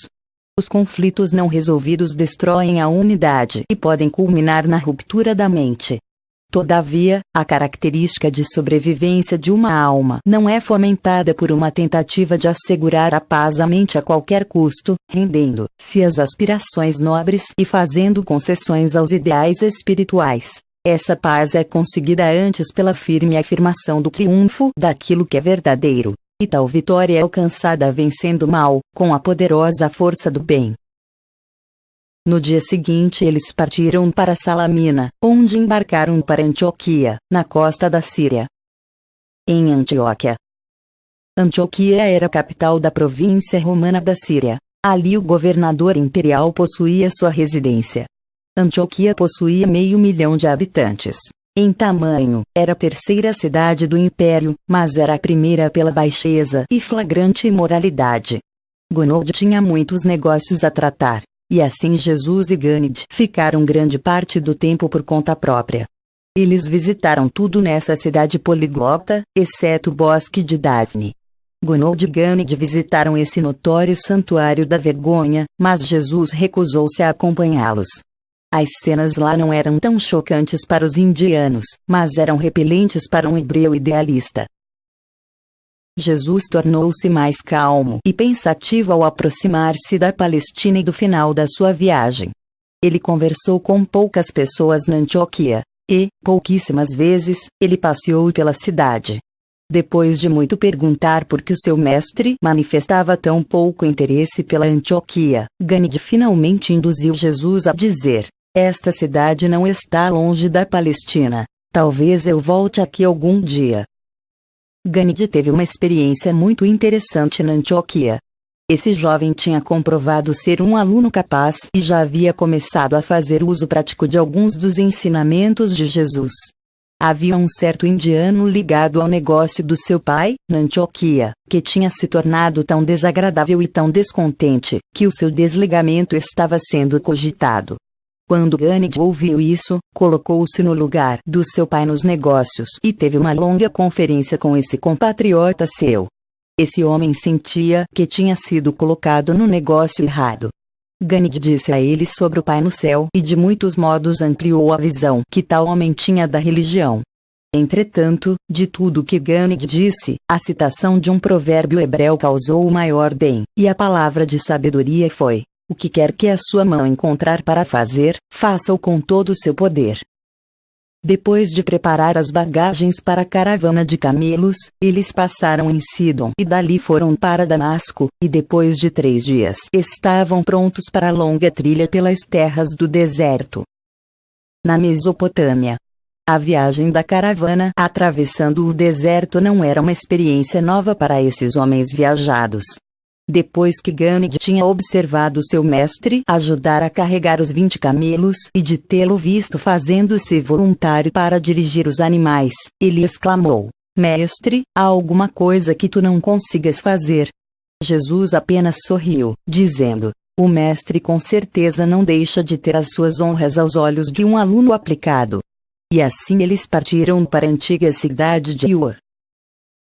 Os conflitos não resolvidos destroem a unidade e podem culminar na ruptura da mente. Todavia, a característica de sobrevivência de uma alma não é fomentada por uma tentativa de assegurar a paz à mente a qualquer custo, rendendo-se às aspirações nobres e fazendo concessões aos ideais espirituais. Essa paz é conseguida antes pela firme afirmação do triunfo daquilo que é verdadeiro, e tal vitória é alcançada vencendo o mal, com a poderosa força do bem. No dia seguinte eles partiram para Salamina, onde embarcaram para Antioquia, na costa da Síria. Em Antioquia. Antioquia era a capital da província romana da Síria. Ali o governador imperial possuía sua residência. Antioquia possuía 500.000 de habitantes. Em tamanho, era a terceira cidade do império, mas era a primeira pela baixeza e flagrante imoralidade. Gonold tinha muitos negócios a tratar, e assim Jesus e Ganid ficaram grande parte do tempo por conta própria. Eles visitaram tudo nessa cidade poliglota, exceto o bosque de Daphne. Gonold e Ganid visitaram esse notório santuário da vergonha, mas Jesus recusou-se a acompanhá-los. As cenas lá não eram tão chocantes para os indianos, mas eram repelentes para um hebreu idealista. Jesus tornou-se mais calmo e pensativo ao aproximar-se da Palestina e do final da sua viagem. Ele conversou com poucas pessoas na Antioquia, e, pouquíssimas vezes, ele passeou pela cidade. Depois de muito perguntar por que o seu mestre manifestava tão pouco interesse pela Antioquia, Ganid finalmente induziu Jesus a dizer: esta cidade não está longe da Palestina. Talvez eu volte aqui algum dia. Ganid teve uma experiência muito interessante na Antioquia. Esse jovem tinha comprovado ser um aluno capaz e já havia começado a fazer uso prático de alguns dos ensinamentos de Jesus. Havia um certo indiano ligado ao negócio do seu pai, na Antioquia, que tinha se tornado tão desagradável e tão descontente, que o seu desligamento estava sendo cogitado. Quando Ganid ouviu isso, colocou-se no lugar do seu pai nos negócios e teve uma longa conferência com esse compatriota seu. Esse homem sentia que tinha sido colocado no negócio errado. Ganid disse a ele sobre o Pai no céu e de muitos modos ampliou a visão que tal homem tinha da religião. Entretanto, de tudo que Ganid disse, a citação de um provérbio hebreu causou o maior bem, e a palavra de sabedoria foi: o que quer que a sua mão encontrar para fazer, faça-o com todo o seu poder. Depois de preparar as bagagens para a caravana de camelos, eles passaram em Sidom e dali foram para Damasco, e depois de 3 dias estavam prontos para a longa trilha pelas terras do deserto. Na Mesopotâmia, a viagem da caravana atravessando o deserto não era uma experiência nova para esses homens viajados. Depois que Ganid tinha observado seu mestre ajudar a carregar os 20 camelos e de tê-lo visto fazendo-se voluntário para dirigir os animais, ele exclamou: Mestre, há alguma coisa que tu não consigas fazer? Jesus apenas sorriu, dizendo: o mestre com certeza não deixa de ter as suas honras aos olhos de um aluno aplicado. E assim eles partiram para a antiga cidade de Ur.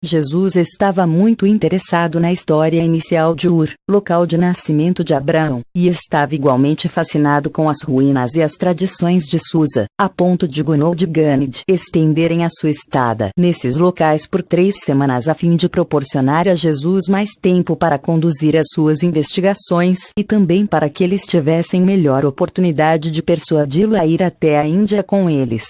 Jesus estava muito interessado na história inicial de Ur, local de nascimento de Abraão, e estava igualmente fascinado com as ruínas e as tradições de Susa, a ponto de Gonold e Ganid estenderem a sua estada nesses locais por 3 semanas a fim de proporcionar a Jesus mais tempo para conduzir as suas investigações e também para que eles tivessem melhor oportunidade de persuadi-lo a ir até a Índia com eles.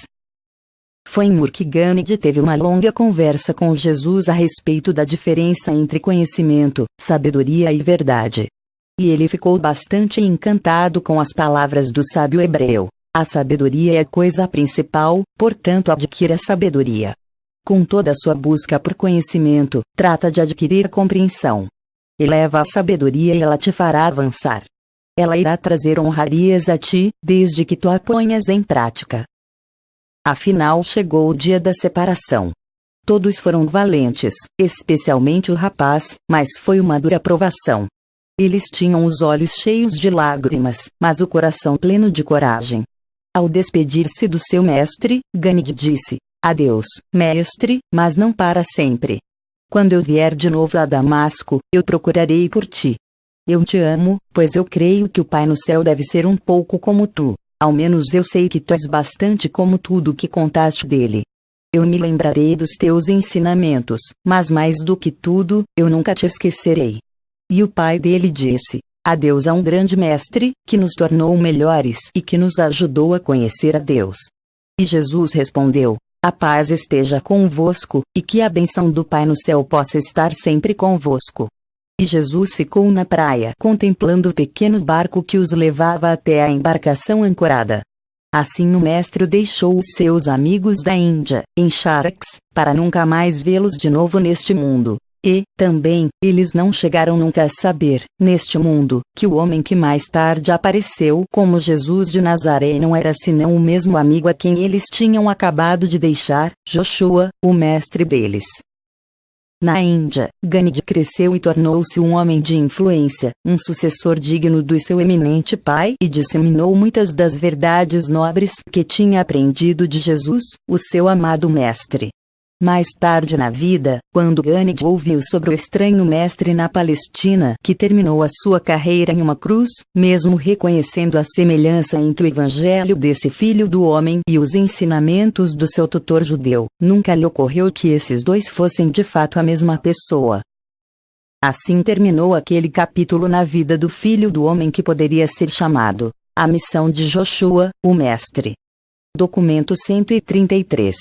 Foi em Ur que Ganid teve uma longa conversa com Jesus a respeito da diferença entre conhecimento, sabedoria e verdade. E ele ficou bastante encantado com as palavras do sábio hebreu: a sabedoria é a coisa principal, portanto adquira sabedoria. Com toda a sua busca por conhecimento, trata de adquirir compreensão. Eleva a sabedoria e ela te fará avançar. Ela irá trazer honrarias a ti, desde que tu a ponhas em prática. Afinal chegou o dia da separação. Todos foram valentes, especialmente o rapaz, mas foi uma dura provação. Eles tinham os olhos cheios de lágrimas, mas o coração pleno de coragem. Ao despedir-se do seu mestre, Ganid disse: adeus, mestre, mas não para sempre. Quando eu vier de novo a Damasco, eu procurarei por ti. Eu te amo, pois eu creio que o Pai no céu deve ser um pouco como tu. Ao menos eu sei que tu és bastante como tudo que contaste dele. Eu me lembrarei dos teus ensinamentos, mas mais do que tudo, eu nunca te esquecerei. E o pai dele disse: adeus a um grande mestre, que nos tornou melhores e que nos ajudou a conhecer a Deus. E Jesus respondeu: a paz esteja convosco, e que a bênção do Pai no céu possa estar sempre convosco. E Jesus ficou na praia contemplando o pequeno barco que os levava até a embarcação ancorada. Assim o mestre deixou os seus amigos da Índia, em Charax, para nunca mais vê-los de novo neste mundo. E, também, eles não chegaram nunca a saber, neste mundo, que o homem que mais tarde apareceu como Jesus de Nazaré não era senão o mesmo amigo a quem eles tinham acabado de deixar, Joshua, o mestre deles. Na Índia, Gandhi cresceu e tornou-se um homem de influência, um sucessor digno do seu eminente pai e disseminou muitas das verdades nobres que tinha aprendido de Jesus, o seu amado mestre. Mais tarde na vida, quando Gandhi ouviu sobre o estranho mestre na Palestina que terminou a sua carreira em uma cruz, mesmo reconhecendo a semelhança entre o evangelho desse filho do homem e os ensinamentos do seu tutor judeu, nunca lhe ocorreu que esses dois fossem de fato a mesma pessoa. Assim terminou aquele capítulo na vida do filho do homem que poderia ser chamado A Missão de Joshua, o Mestre. Documento 133.